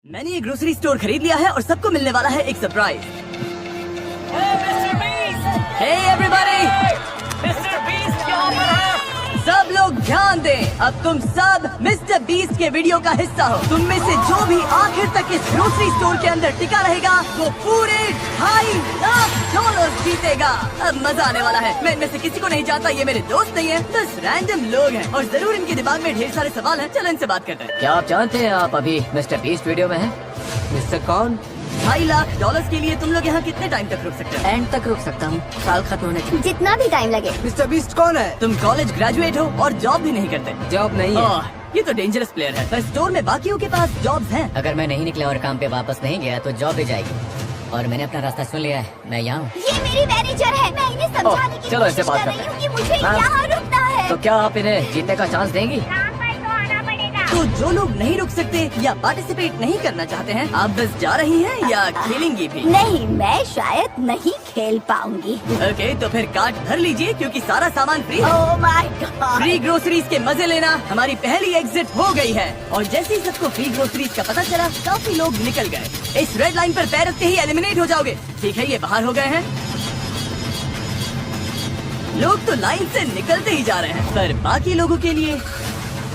मैंने ये grocery store खरीद लिया है और सबको मिलने वाला है एक surprise. Hey everybody, mister Beast यहाँ पर है। सब लोग ध्यान दें, अब तुम सब मिस्टर बीस्ट के वीडियो का हिस्सा हो। तुम में से जो भी आखिर तक इस ग्रोसरी स्टोर के अंदर टिका रहेगा वो पूरे $2.5 जीतेगा। अब मजा आने वाला है। मैं इनमें से किसी को नहीं जानता, ये मेरे दोस्त नहीं है, बस रैंडम लोग हैं और जरूर इनके दिमाग में ढेर सारे सवाल हैं। चलो इनसे बात करते हैं। क्या आप जानते हैं आप अभी मिस्टर बीस्ट वीडियो में हैं? मिस्टर कौन? $2.5 के लिए तुम लोग यहाँ कितने टाइम तक रुक सकते हो? एंड तक रुक सकता हूँ, साल खत्म होने तक। जितना भी टाइम लगे। मिस्टर बीस्ट कौन है? तुम कॉलेज ग्रेजुएट हो और जॉब भी नहीं करते। जॉब नहीं है। ओह, ये तो डेंजरस प्लेयर है। पर स्टोर में बाकियों के पास जॉब्स हैं। अगर मैं नहीं निकला और काम पे वापस नहीं गया तो जॉब भी जाएगी। और मैंने अपना रास्ता सुन लिया है, मैं यहाँ हूँ। ये मेरी मैनेजर है, मैं इन्हें समझाने की चलो, इससे कोशिश बात कर रही करते हूँ हैं। कि मुझे हाँ। यहाँ रुकना है। तो क्या आप इन्हें जीतने का चांस देंगी? तो जो लोग नहीं रुक सकते या पार्टिसिपेट नहीं करना चाहते हैं, आप बस जा रही हैं या खेलेंगी भी? नहीं, मैं शायद नहीं खेल पाऊंगी। ओके, तो फिर कार्ड भर लीजिए क्योंकि सारा सामान फ्री है। Oh my God. Free groceries के मजे लेना हमारी पहली एग्जिट हो गई है। और जैसे ही सबको फ्री ग्रोसरीज का पता चला, काफी लोग निकल गए। इस रेड लाइन पर पैर रखते ही एलिमिनेट हो जाओगे। ठीक है, ये बाहर हो गए हैं। लोग तो लाइन से निकलते ही जा रहे हैं, पर बाकी लोगों के लिए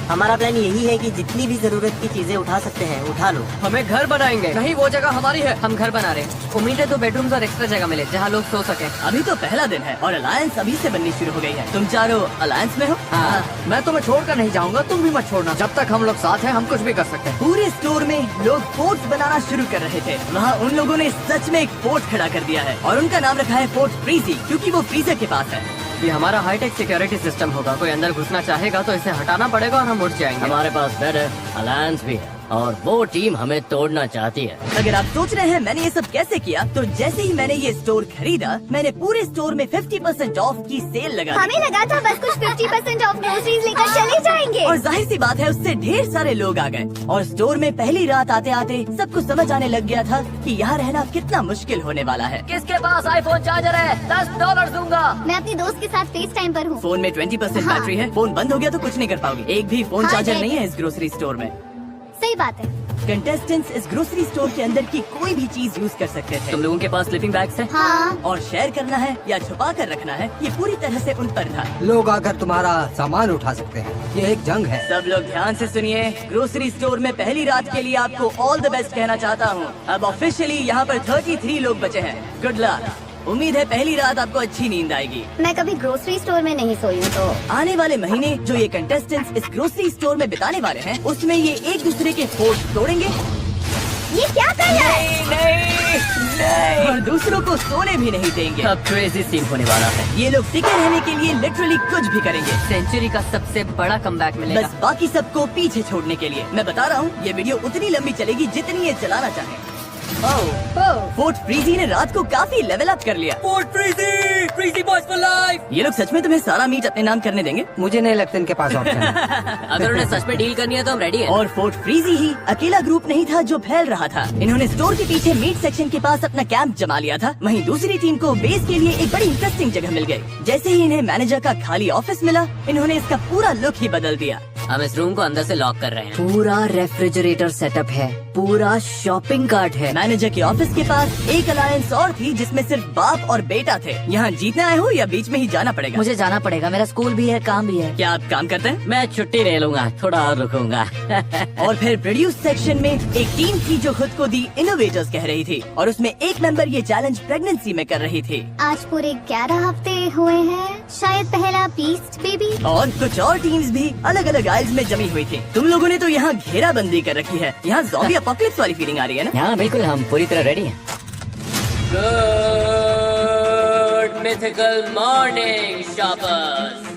हमारा प्लान यही है कि जितनी भी जरूरत की चीजें उठा सकते हैं उठा लो। हमें घर बनाएंगे। नहीं, वो जगह हमारी है। हम घर बना रहे हैं। उम्मीद है 2 बेडरूम्स और एक्स्ट्रा जगह मिले जहाँ लोग सो सके। अभी तो पहला दिन है और अलायंस अभी से बननी शुरू हो गई है। तुम चारों अलायंस में हो? हाँ, मैं तुम्हें छोड़कर नहीं जाऊंगा, तुम भी मत छोड़ना। जब तक हम लोग साथ हैं, हम कुछ भी कर सकते हैं। पूरे स्टोर में लोग फोर्ट्स बनाना शुरू कर रहे थे। वहाँ उन लोगों ने सच में एक फोर्ट खड़ा कर दिया है और उनका नाम रखा है फोर्ट फ्रीजी, क्योंकि वो फ्रीजर के पास है। ये हमारा हाईटेक सिक्योरिटी सिस्टम होगा। कोई अंदर घुसना चाहेगा तो इसे हटाना पड़ेगा और हम उठ जाएंगे। हमारे पास बेड है, अलायंस भी है और वो टीम हमें तोड़ना चाहती है। अगर आप सोच रहे हैं मैंने ये सब कैसे किया, तो जैसे ही मैंने ये स्टोर खरीदा, मैंने पूरे स्टोर में 50% ऑफ की सेल लगा दी। हमें लगा था बस कुछ 50% ऑफ ग्रोसरीज लेकर चले जाएंगे। और जाहिर सी बात है, उससे ढेर सारे लोग आ गए और स्टोर में पहली रात आते आते सबको समझ आने लग गया था कि यहाँ रहना कितना मुश्किल होने वाला है। किसके पास आईफोन चार्जर है? $10 दूंगा। मैं अपने दोस्त के साथ फेस टाइम पर हूँ। फोन में 20% हाँ। बैटरी है। फोन बंद हो गया तो कुछ नहीं कर पाओगे। एक भी फोन हाँ, चार्जर नहीं। नहीं है इस ग्रोसरी स्टोर में। सही बात है। कंटेस्टेंट्स इस ग्रोसरी स्टोर के अंदर की कोई भी चीज यूज कर सकते थे। तुम लोगों के पास स्लीपिंग बैग्स हैं? हाँ। और शेयर करना है या छुपा कर रखना है, ये पूरी तरह से उन पर था। लोग आकर तुम्हारा सामान उठा सकते हैं। ये एक जंग है। सब लोग ध्यान से सुनिए। ग्रोसरी स्टोर में पहली रात के लिए आपको ऑल द बेस्ट कहना चाहता हूँ। अब ऑफिशियली यहाँ पर 33 लोग बचे हैं। Good luck. उम्मीद है पहली रात आपको अच्छी नींद आएगी। मैं कभी ग्रोसरी स्टोर में नहीं सोई हूँ, तो आने वाले महीने जो ये कंटेस्टेंट्स इस ग्रोसरी स्टोर में बिताने वाले हैं, उसमें ये एक दूसरे के फोर्ट तोड़ेंगे ये क्या कर रहा है? और दूसरों को सोने भी नहीं देंगे। अब क्रेजी सीन होने वाला है। ये लोग टिके रहने के लिए लिटरली कुछ भी करेंगे, सेंचुरी का सबसे बड़ा कमबैक मिलेगा। बस बाकी सबको पीछे छोड़ने के लिए। मैं बता रहा हूँ, ये वीडियो उतनी लंबी चलेगी जितनी ये चलाना चाहे। फोर्ट फ्रीजी ने रात को काफी लेवल अप कर लिया। Fort frizzy, frizzy boys for life. ये लोग सच में तुम्हें सारा मीट अपने नाम करने देंगे? मुझे नहीं लगता इनके पास ऑप्शन है। अगर उन्हें सच में डील करनी है तो हम रेडी हैं। और फोर्ट फ्रीजी ही अकेला ग्रुप नहीं था जो फैल रहा था। इन्होंने स्टोर के पीछे मीट सेक्शन के पास अपना कैंप जमा लिया था। वहीं दूसरी टीम को बेस के लिए एक बड़ी इंटरेस्टिंग जगह मिल गई। जैसे ही इन्हें मैनेजर का खाली ऑफिस मिला, इन्होंने इसका पूरा लुक ही बदल दिया। हम इस रूम को अंदर से लॉक कर रहे हैं। पूरा रेफ्रिजरेटर सेटअप है, पूरा शॉपिंग कार्ट है। मैनेजर के ऑफिस के पास एक अलायंस और थी जिसमें सिर्फ बाप और बेटा थे। यहाँ जीतने आए हो या बीच में ही जाना पड़ेगा? मुझे जाना पड़ेगा, मेरा स्कूल भी है, काम भी है। क्या आप काम करते हैं? मैं छुट्टी ले लूंगा, थोड़ा और रुकूंगा। और फिर प्रोड्यूस सेक्शन में एक टीम थी जो खुद को दी इनोवेटर्स कह रही थी और उसमें एक मेंबर ये चैलेंज प्रेगनेंसी में कर रही थी। आज पूरे 11 हफ्ते हुए हैं, शायद पहला बीस्ट बेबी। और कुछ और टीम्स भी अलग अलग आइल्स में जमी हुई थी। तुम लोगों ने तो यहाँ घेराबंदी कर रखी है। यहाँ ज़ॉम्बी अपोकलिप्स वाली फीलिंग आ रही है ना? हाँ बिल्कुल, हम पूरी तरह रेडी हैं। Good mythical morning shoppers.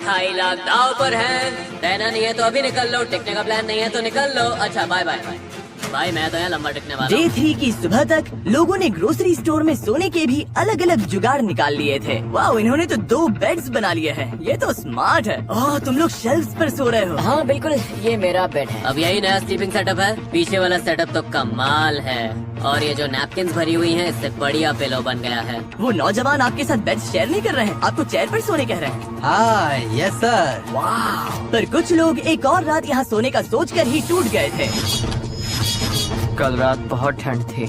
2.5 lakh दाव पर है। रहना नहीं है तो अभी निकल लो, टिकने का प्लान नहीं है तो निकल लो। अच्छा बाय बाय। भाई मैं तो यहाँ लंबा टिकने वाला डे हूँ। 3 की सुबह तक लोगों ने ग्रोसरी स्टोर में सोने के भी अलग अलग जुगाड़ निकाल लिए थे। वाह, इन्होंने तो 2 बेड्स बना लिए हैं। ये तो स्मार्ट है। ओह, तुम लोग शेल्फ्स पर सो रहे हो। हाँ बिल्कुल, ये मेरा बेड है। अब यही नया स्लीपिंग सेटअप है। पीछे वाला सेटअप तो कमाल है। और ये जो नैपकिन्स भरी हुई हैं, इससे बढ़िया पिलो बन गया है। वो नौजवान आपके साथ बेड शेयर नहीं कर रहे हैं, आपको चेयर पर सोने कह रहे हैं। हाँ, यस सर। पर कुछ लोग एक और रात यहाँ सोने का सोचकर ही टूट गए थे। कल रात बहुत ठंड थी।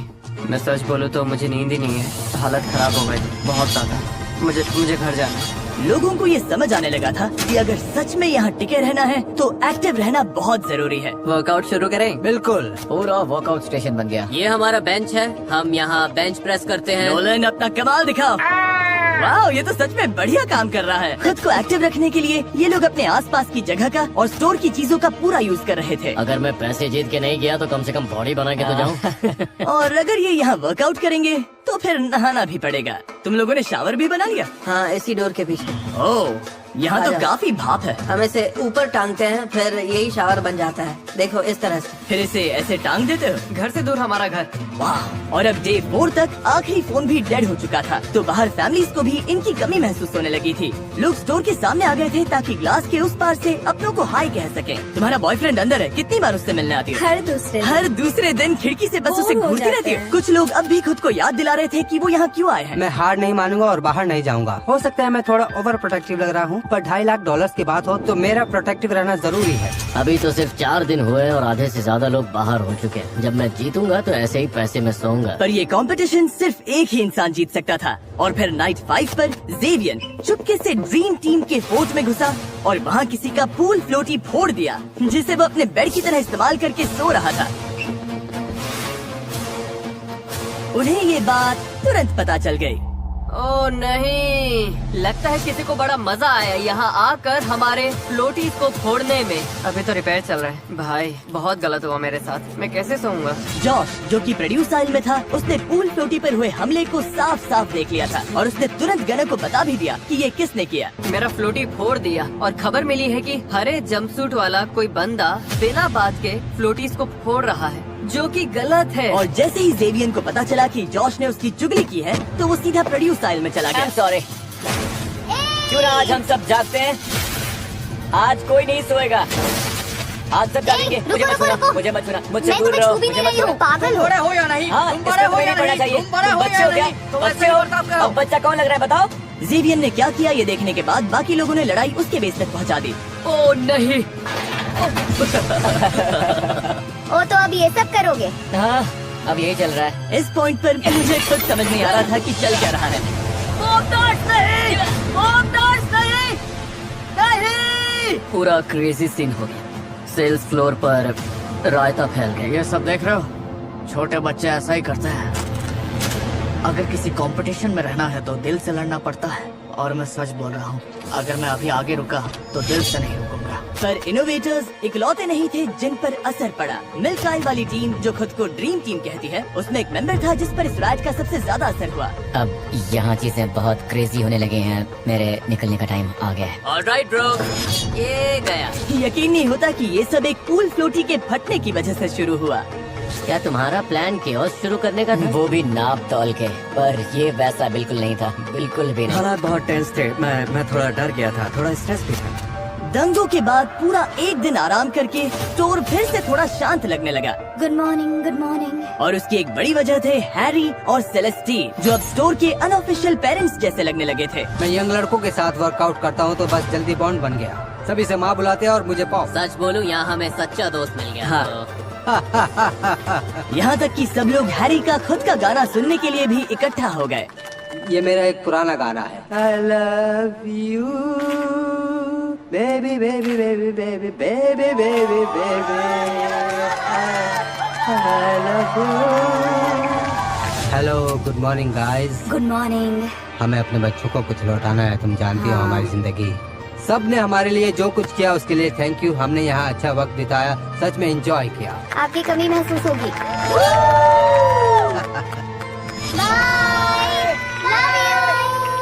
मैं सच बोलूं तो मुझे नींद ही नहीं है। हालत खराब हो गई बहुत ज्यादा। मुझे घर जाना है। लोगों को ये समझ आने लगा था कि अगर सच में यहाँ टिके रहना है तो एक्टिव रहना बहुत जरूरी है। वर्कआउट शुरू करें? बिल्कुल। पूरा वर्कआउट स्टेशन बन गया। ये हमारा बेंच है, हम यहाँ बेंच प्रेस करते हैं। नोलन अपना कमाल दिखाओ। वाह, ये तो सच में बढ़िया काम कर रहा है। खुद को एक्टिव रखने के लिए ये लोग अपने आसपास की जगह का और स्टोर की चीजों का पूरा यूज कर रहे थे। अगर मैं पैसे जीत के नहीं गया तो कम से कम बॉडी बना के तो जाऊँ। और अगर ये यहाँ वर्कआउट करेंगे तो फिर नहाना भी पड़ेगा। तुम लोगों ने शावर भी बना लिया? हाँ, इसी डोर के पीछे। ओह, यहाँ तो आजा। काफी भाप है। हम इसे ऊपर टांगते हैं, फिर यही शावर बन जाता है। देखो इस तरह से। फिर इसे ऐसे टांग देते हो? घर से दूर हमारा घर। वाह। और अब डे 4 तक आखिरी फोन भी डेड हो चुका था, तो बाहर फैमिलीज को भी इनकी कमी महसूस होने लगी थी। लोग स्टोर के सामने आ गए थे ताकि ग्लास के उस पार से अपनों को हाई कह सकें। तुम्हारा बॉयफ्रेंड अंदर है, कितनी बार उससे मिलने आती हो? हर दूसरे दिन खिड़की से बस उसे घूरती रहती है। कुछ लोग अब भी खुद को याद दिला रहे थे कि वो यहाँ क्यों आए हैं। मैं हार नहीं मानूंगा और बाहर नहीं जाऊंगा। हो सकता है मैं थोड़ा ओवर प्रोटेक्टिव लग रहा हूँ, पर $2.5 लाख की बात हो तो मेरा प्रोटेक्टिव रहना जरूरी है। अभी तो सिर्फ 4 दिन हुए और आधे से ज्यादा लोग बाहर हो चुके हैं। जब मैं जीतूंगा तो ऐसे ही पैसे में सोऊंगा। पर ये कंपटीशन सिर्फ एक ही इंसान जीत सकता था। और फिर नाइट 5 पर जेवियन चुपके से ड्रीम टीम के फोर्ट में घुसा और वहाँ किसी का पूल फ्लोटी फोड़ दिया, जिसे वो अपने बेड की तरह इस्तेमाल करके सो रहा था। उन्हें ये बात तुरंत पता चल गई। ओ नहीं, लगता है किसी को बड़ा मजा आया यहाँ आकर हमारे फ्लोटीज को फोड़ने में। अभी तो रिपेयर चल रहा है। भाई बहुत गलत हुआ मेरे साथ। मैं कैसे सोऊंगा? जॉश, जो कि प्रोड्यूस आइल में था, उसने पूल फ्लोटी पर हुए हमले को साफ साफ देख लिया था और उसने तुरंत गनर को बता भी दिया कि ये किसने किया। मेरा फ्लोटी फोड़ दिया और खबर मिली है कि हरे जंपसूट वाला कोई बंदा बिना बात के फ्लोटीज को फोड़ रहा है, जो कि गलत है। और जैसे ही जेवियन को पता चला कि जॉश ने उसकी चुगली की है तो वो सीधा प्रोड्यूस आइल में चला गया। सॉरी, क्यों ना आज हम सब जागते हैं? आज कोई नहीं सोएगा। आज सब जागेंगे। मुझे मत छूना, मुझे मत छूना, मुझसे मैं दूर तुम्हें रहो। छू भी मुझे नहीं मत रही हूँ, छूना। पागल हो। बड़े हो या नहीं? हाँ, तुम इसमें बड़े हो तुम्हें या नहीं पढ़ना नहीं? चाहिए। तुम बड़े हो बच्चे या हो क्या? नहीं? तो बच्चे वैसे हो? बर्ताव करो। अब बच्चा कौन लग रहा है बताओ? जेवियन ने क्या किया ये देखने के बाद बाकी लोगों ने लड़ाई उसके बेस तक पहुंचा दी। ओ नहीं। ओ तो अब ये सब करोगे? हाँ, अब यही चल रहा है। इस पॉइंट पर मुझे खुद समझ नहीं आ रहा था कि चल क्या रहा है। पूरा क्रेजी सीन हो गया। सेल्स फ्लोर पर रायता फैल गया। ये सब देख रहे हो? छोटे बच्चे ऐसा ही करते हैं। अगर किसी कंपटीशन में रहना है तो दिल से लड़ना पड़ता है, और मैं सच बोल रहा हूँ, अगर मैं अभी आगे रुका तो दिल से नहीं रुकूंगा। पर इनोवेटर्स इकलौते नहीं थे जिन पर असर पड़ा। मिल्क आइल वाली टीम, जो खुद को ड्रीम टीम कहती है, उसमें एक मेंबर था जिस पर इस राइड का सबसे ज्यादा असर हुआ। अब यहाँ चीजें बहुत क्रेजी होने लगे हैं। मेरे निकलने का टाइम आ गया है। ऑलराइट ब्रो, ये गया। यकीन नहीं होता कि ये सब एक पूल फ्लोटी के फटने की वजह से शुरू हुआ। क्या तुम्हारा प्लान केओस शुरू करने का था? वो भी नाप तौल के, पर ये वैसा बिल्कुल नहीं था, बिल्कुल भी नहीं। हालात बहुत टेंस थे। मैं थोड़ा डर गया था, थोड़ा स्ट्रेस भी था। दंगों के बाद पूरा एक दिन आराम करके स्टोर फिर से थोड़ा शांत लगने लगा। Good morning, good morning. और उसकी एक बड़ी वजह थे हैरी और सेलेस्टीन, जो अब स्टोर के अनऑफिशियल पेरेंट्स जैसे लगने लगे थे। मैं यंग लड़कों के साथ वर्कआउट करता हूँ तो बस जल्दी बॉन्ड बन गया। सभी से माँ बुलाते हैं और मुझे पाओ। सच बोलूं, यहाँ हमें सच्चा दोस्त मिल गया। हाँ। यहाँ तक कि सब लोग हैरी का खुद का गाना सुनने के लिए भी इकट्ठा हो गए। ये मेरा एक पुराना गाना है। I love you, baby, baby, baby, baby, baby, baby, baby. I love you. Hello, good morning guys. Good morning. हमें अपने बच्चों को कुछ लौटाना है। तुम जानती हो हमारी जिंदगी, सब ने हमारे लिए जो कुछ किया उसके लिए थैंक यू। हमने यहाँ अच्छा वक्त बिताया, सच में एंजॉय किया। आपकी कमी महसूस होगी। Bye, love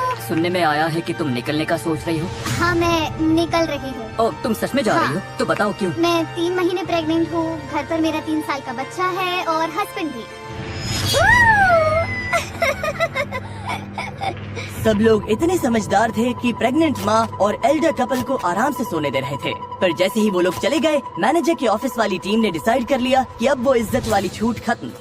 you. सुनने में आया है कि तुम निकलने का सोच रही हो। हाँ, मैं निकल रही हूँ। ओ, तुम सच में जा रही हो? हाँ। तो बताओ क्यों? मैं 3 महीने प्रेग्नेंट हूँ। घर पर मेरा 3 साल का बच्चा है और हस्बैंड भी। सब लोग इतने समझदार थे कि प्रेग्नेंट माँ और एल्डर कपल को आराम से सोने दे रहे थे। पर जैसे ही वो लोग चले गए, मैनेजर के ऑफिस वाली टीम ने डिसाइड कर लिया कि अब वो इज्जत वाली छूट खत्म।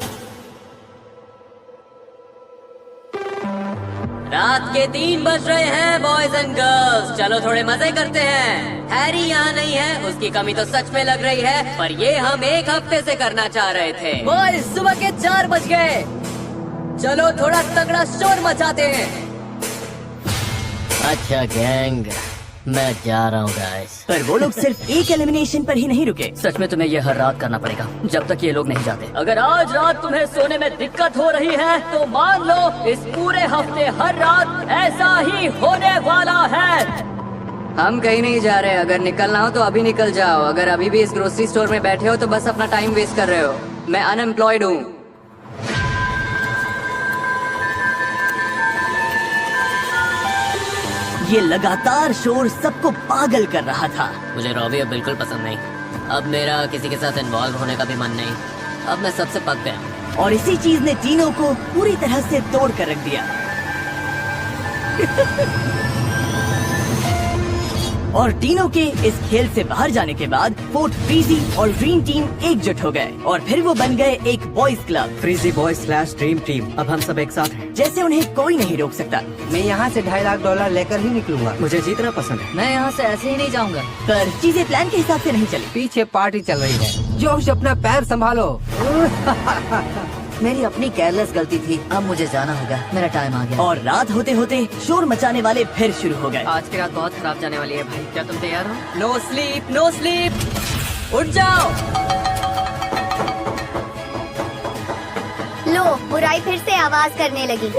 रात के 3 बज रहे हैं बॉयज एंड गर्ल्स, चलो थोड़े मजे करते हैं। हैरी यहाँ नहीं है, उसकी कमी तो सच में लग रही है, पर ये हम 1 हफ्ते से करना चाह रहे थे। बॉयज सुबह के 4 बज गए, चलो थोड़ा तगड़ा शोर मचाते हैं। अच्छा गैंग, मैं जा रहा हूँ गाइस। पर वो लोग सिर्फ एक एलिमिनेशन पर ही नहीं रुके। सच में तुम्हें ये हर रात करना पड़ेगा जब तक ये लोग नहीं जाते। अगर आज रात तुम्हें सोने में दिक्कत हो रही है तो मान लो इस पूरे हफ्ते हर रात ऐसा ही होने वाला है। हम कहीं नहीं जा रहे, अगर निकलना हो तो अभी निकल जाओ। अगर अभी भी इस ग्रोसरी स्टोर में बैठे हो तो बस अपना टाइम वेस्ट कर रहे हो। मैं अनएम्प्लॉयड हूँ। ये लगातार शोर सबको पागल कर रहा था। मुझे रॉबी अब बिल्कुल पसंद नहीं। अब मेरा किसी के साथ इन्वॉल्व होने का भी मन नहीं। अब मैं सबसे पक गया हूँ। और इसी चीज ने टीनो को पूरी तरह से तोड़ कर रख दिया। और टीनो के इस खेल से बाहर जाने के बाद फोर्ट फ्रीजी और ड्रीम टीम एकजुट हो गए और फिर वो बन गए एक boys club, frizzy boys / dream team. अब हम सब एक साथ हैं। जैसे उन्हें कोई नहीं रोक सकता। मैं यहाँ से $2.5 लाख लेकर ही निकलूंगा। मुझे जीतना पसंद है। मैं यहाँ से ऐसे ही नहीं जाऊँगा। पर चीजें प्लान के हिसाब से नहीं चली। पीछे पार्टी चल रही है। जोश, अपना पैर संभालो। मेरी अपनी केयरलेस गलती थी। अब मुझे जाना होगा, मेरा टाइम आ गया। और रात होते होते शोर मचाने वाले फिर शुरू हो गए। आज की रात बहुत खराब जाने वाली है भाई, क्या तुम तैयार हो? नो स्लीप, नो स्लीप, उठ जाओ। लो, बुराई फिर से आवाज करने लगी।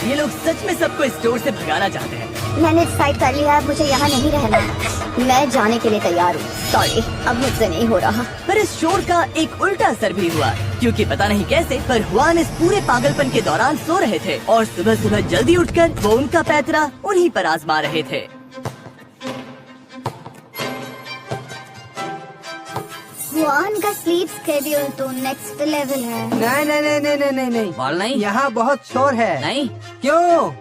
ये लोग सच में सबको इस स्टोर से भगाना चाहते हैं। मैंने डिसाइड कर लिया है, मुझे यहाँ नहीं रहना। मैं जाने के लिए तैयार हूँ। सॉरी, अब मुझसे नहीं हो रहा। पर इस शोर का एक उल्टा असर भी हुआ, क्योंकि पता नहीं कैसे पर हुआन इस पूरे पागलपन के दौरान सो रहे थे और सुबह सुबह जल्दी उठकर वो उनका पैतरा उन्हीं पर आजमा रहे थे। जुआन का स्लीप स्केड्यूल तो नेक्स्ट लेवल है। नहीं नहीं नहीं नहीं नहीं नहीं नहीं, बॉल नहीं? यहाँ बहुत शोर है। नहीं, क्यों?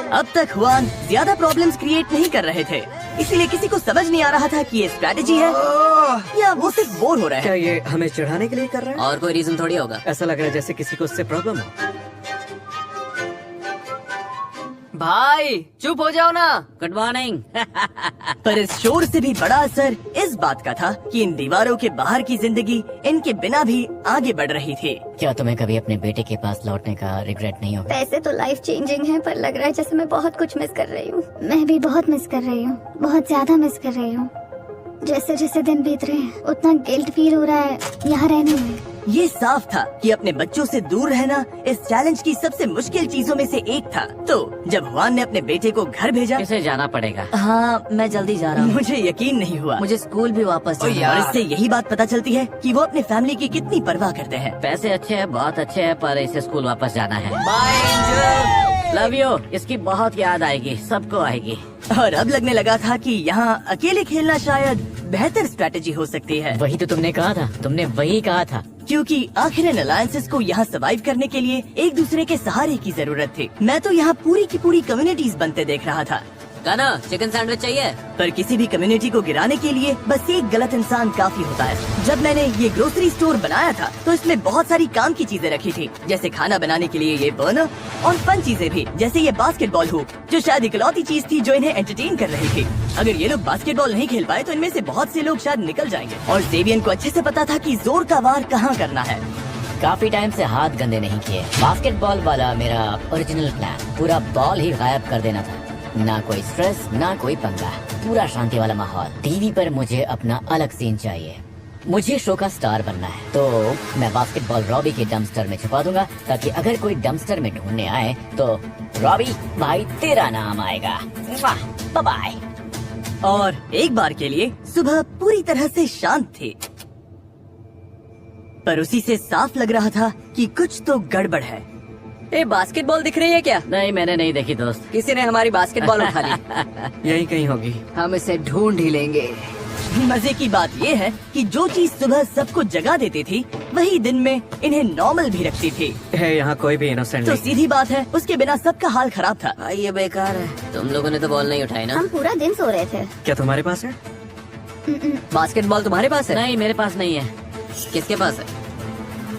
अब तक हुआन ज्यादा प्रॉब्लम्स क्रिएट नहीं कर रहे थे, इसीलिए किसी को समझ नहीं आ रहा था कि ये स्ट्रैटेजी है या वो सिर्फ बोर हो रहे क्या हैं। ये हमें चिढ़ाने के लिए कर रहा है? और कोई रीजन थोड़ी होगा। ऐसा लग रहा है जैसे किसी को उससे प्रॉब्लम हो। भाई चुप हो जाओ ना। Good morning. पर इस शोर से भी बड़ा असर इस बात का था कि इन दीवारों के बाहर की जिंदगी इनके बिना भी आगे बढ़ रही थी। क्या तुम्हें कभी अपने बेटे के पास लौटने का रिग्रेट नहीं होगा? पैसे तो लाइफ चेंजिंग है, पर लग रहा है जैसे मैं बहुत कुछ मिस कर रही हूँ। मैं भी बहुत मिस कर रही हूँ, बहुत ज्यादा मिस कर रही हूँ। जैसे जैसे दिन बीत रहे हैं उतना गिल्ट फील हो रहा है यहाँ रहने में। ये साफ था कि अपने बच्चों से दूर रहना इस चैलेंज की सबसे मुश्किल चीजों में से एक था। तो जब हुआन ने अपने बेटे को घर भेजा, इसे जाना पड़ेगा। हाँ मैं जल्दी जा रहा हूँ। मुझे यकीन नहीं हुआ। मुझे स्कूल भी वापस और जाना है। इससे यही बात पता चलती है कि वो अपने फैमिली की कितनी परवाह करते हैं। पैसे अच्छे हैं, बहुत अच्छे हैं, पर इसे स्कूल वापस जाना है। Bye angel. Love you. इसकी बहुत याद आएगी, सबको आएगी। और अब लगने लगा था कि यहाँ अकेले खेलना शायद बेहतर स्ट्रैटेजी हो सकती है, वही तो तुमने कहा था, तुमने वही कहा था। क्योंकि आखिर इन अलायंसेस को यहाँ सर्वाइव करने के लिए एक दूसरे के सहारे की जरूरत थी। मैं तो यहाँ पूरी की पूरी कम्युनिटीज बनते देख रहा था। गाना चिकन सैंडविच चाहिए? पर किसी भी कम्युनिटी को गिराने के लिए बस एक गलत इंसान काफी होता है। जब मैंने ये ग्रोसरी स्टोर बनाया था तो इसमें बहुत सारी काम की चीजें रखी थी, जैसे खाना बनाने के लिए ये बर्नर और फन चीजें भी, जैसे ये बास्केटबॉल हुप, जो शायद इकलौती चीज थी जो इन्हें एंटरटेन कर रही थी। अगर ये लोग बास्केटबॉल नहीं खेल पाए तो इनमें से बहुत से लोग शायद निकल जाएंगे। और जेवियन को अच्छे से पता था कि जोर का वार कहाँ करना है। काफी टाइम से हाथ गंदे नहीं किए। बास्केटबॉल वाला मेरा ओरिजिनल प्लान, पूरा बॉल ही गायब कर देना था। ना कोई स्ट्रेस, ना कोई पंगा, पूरा शांति वाला माहौल। टीवी पर मुझे अपना अलग सीन चाहिए। मुझे शो का स्टार बनना है, तो मैं बास्केटबॉल रॉबी के डंपस्टर में छुपा दूंगा, ताकि अगर कोई डंपस्टर में ढूंढने आए तो रॉबी भाई तेरा नाम आएगा। वाह, बाय बाय। और एक बार के लिए सुबह पूरी तरह से शांत थी, पर उसी से साफ लग रहा था कि कुछ तो गड़बड़ है। ए, बास्केटबॉल दिख रही है क्या? नहीं, मैंने नहीं देखी दोस्त। किसी ने हमारी बास्केटबॉल उठा ली। यही कहीं होगी। हम इसे ढूंढ ही लेंगे। मजे की बात ये है कि जो चीज सुबह सबको जगा देती थी वही दिन में इन्हें नॉर्मल भी रखती थी। यहाँ कोई भी इनोसेंट तो सीधी बात है उसके बिना सबका हाल खराब था। भाई ये बेकार है। तुम लोगों ने तो बॉल नहीं उठाई ना? हम पूरा दिन सो रहे थे। क्या तुम्हारे पास है? बास्केटबॉल तुम्हारे पास है? नहीं, मेरे पास नहीं है। किसके पास है?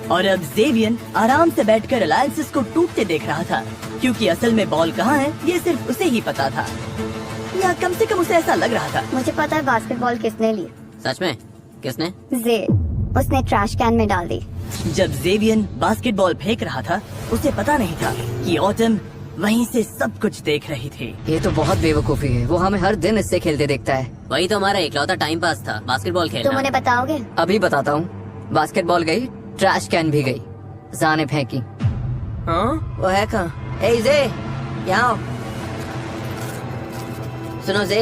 और अब जेवियन आराम से बैठकर अलायंसेस को टूटते देख रहा था, क्योंकि असल में बॉल कहाँ है ये सिर्फ उसे ही पता था, या कम से कम उसे ऐसा लग रहा था। मुझे पता है बास्केटबॉल किसने ली। सच में? किसने? जे, उसने ट्रैश कैन में डाल दी। जब जेवियन बास्केटबॉल फेंक रहा था उसे पता नहीं था कि ऑटम वहीं से सब कुछ देख रही थी। ये तो बहुत बेवकूफी है, वो हमें हर दिन इससे खेलते देखता है। वही तो हमारा इकलौता टाइम पास था, बास्केटबॉल तुम खेलना। उन्हें बताओगे? अभी बताता हूँ। बास्केटबॉल गई, ट्रैश कैन भी गई, जा ने फेंकी। वो है कहाँ? ए जे, यहाँ आओ। सुनो जे,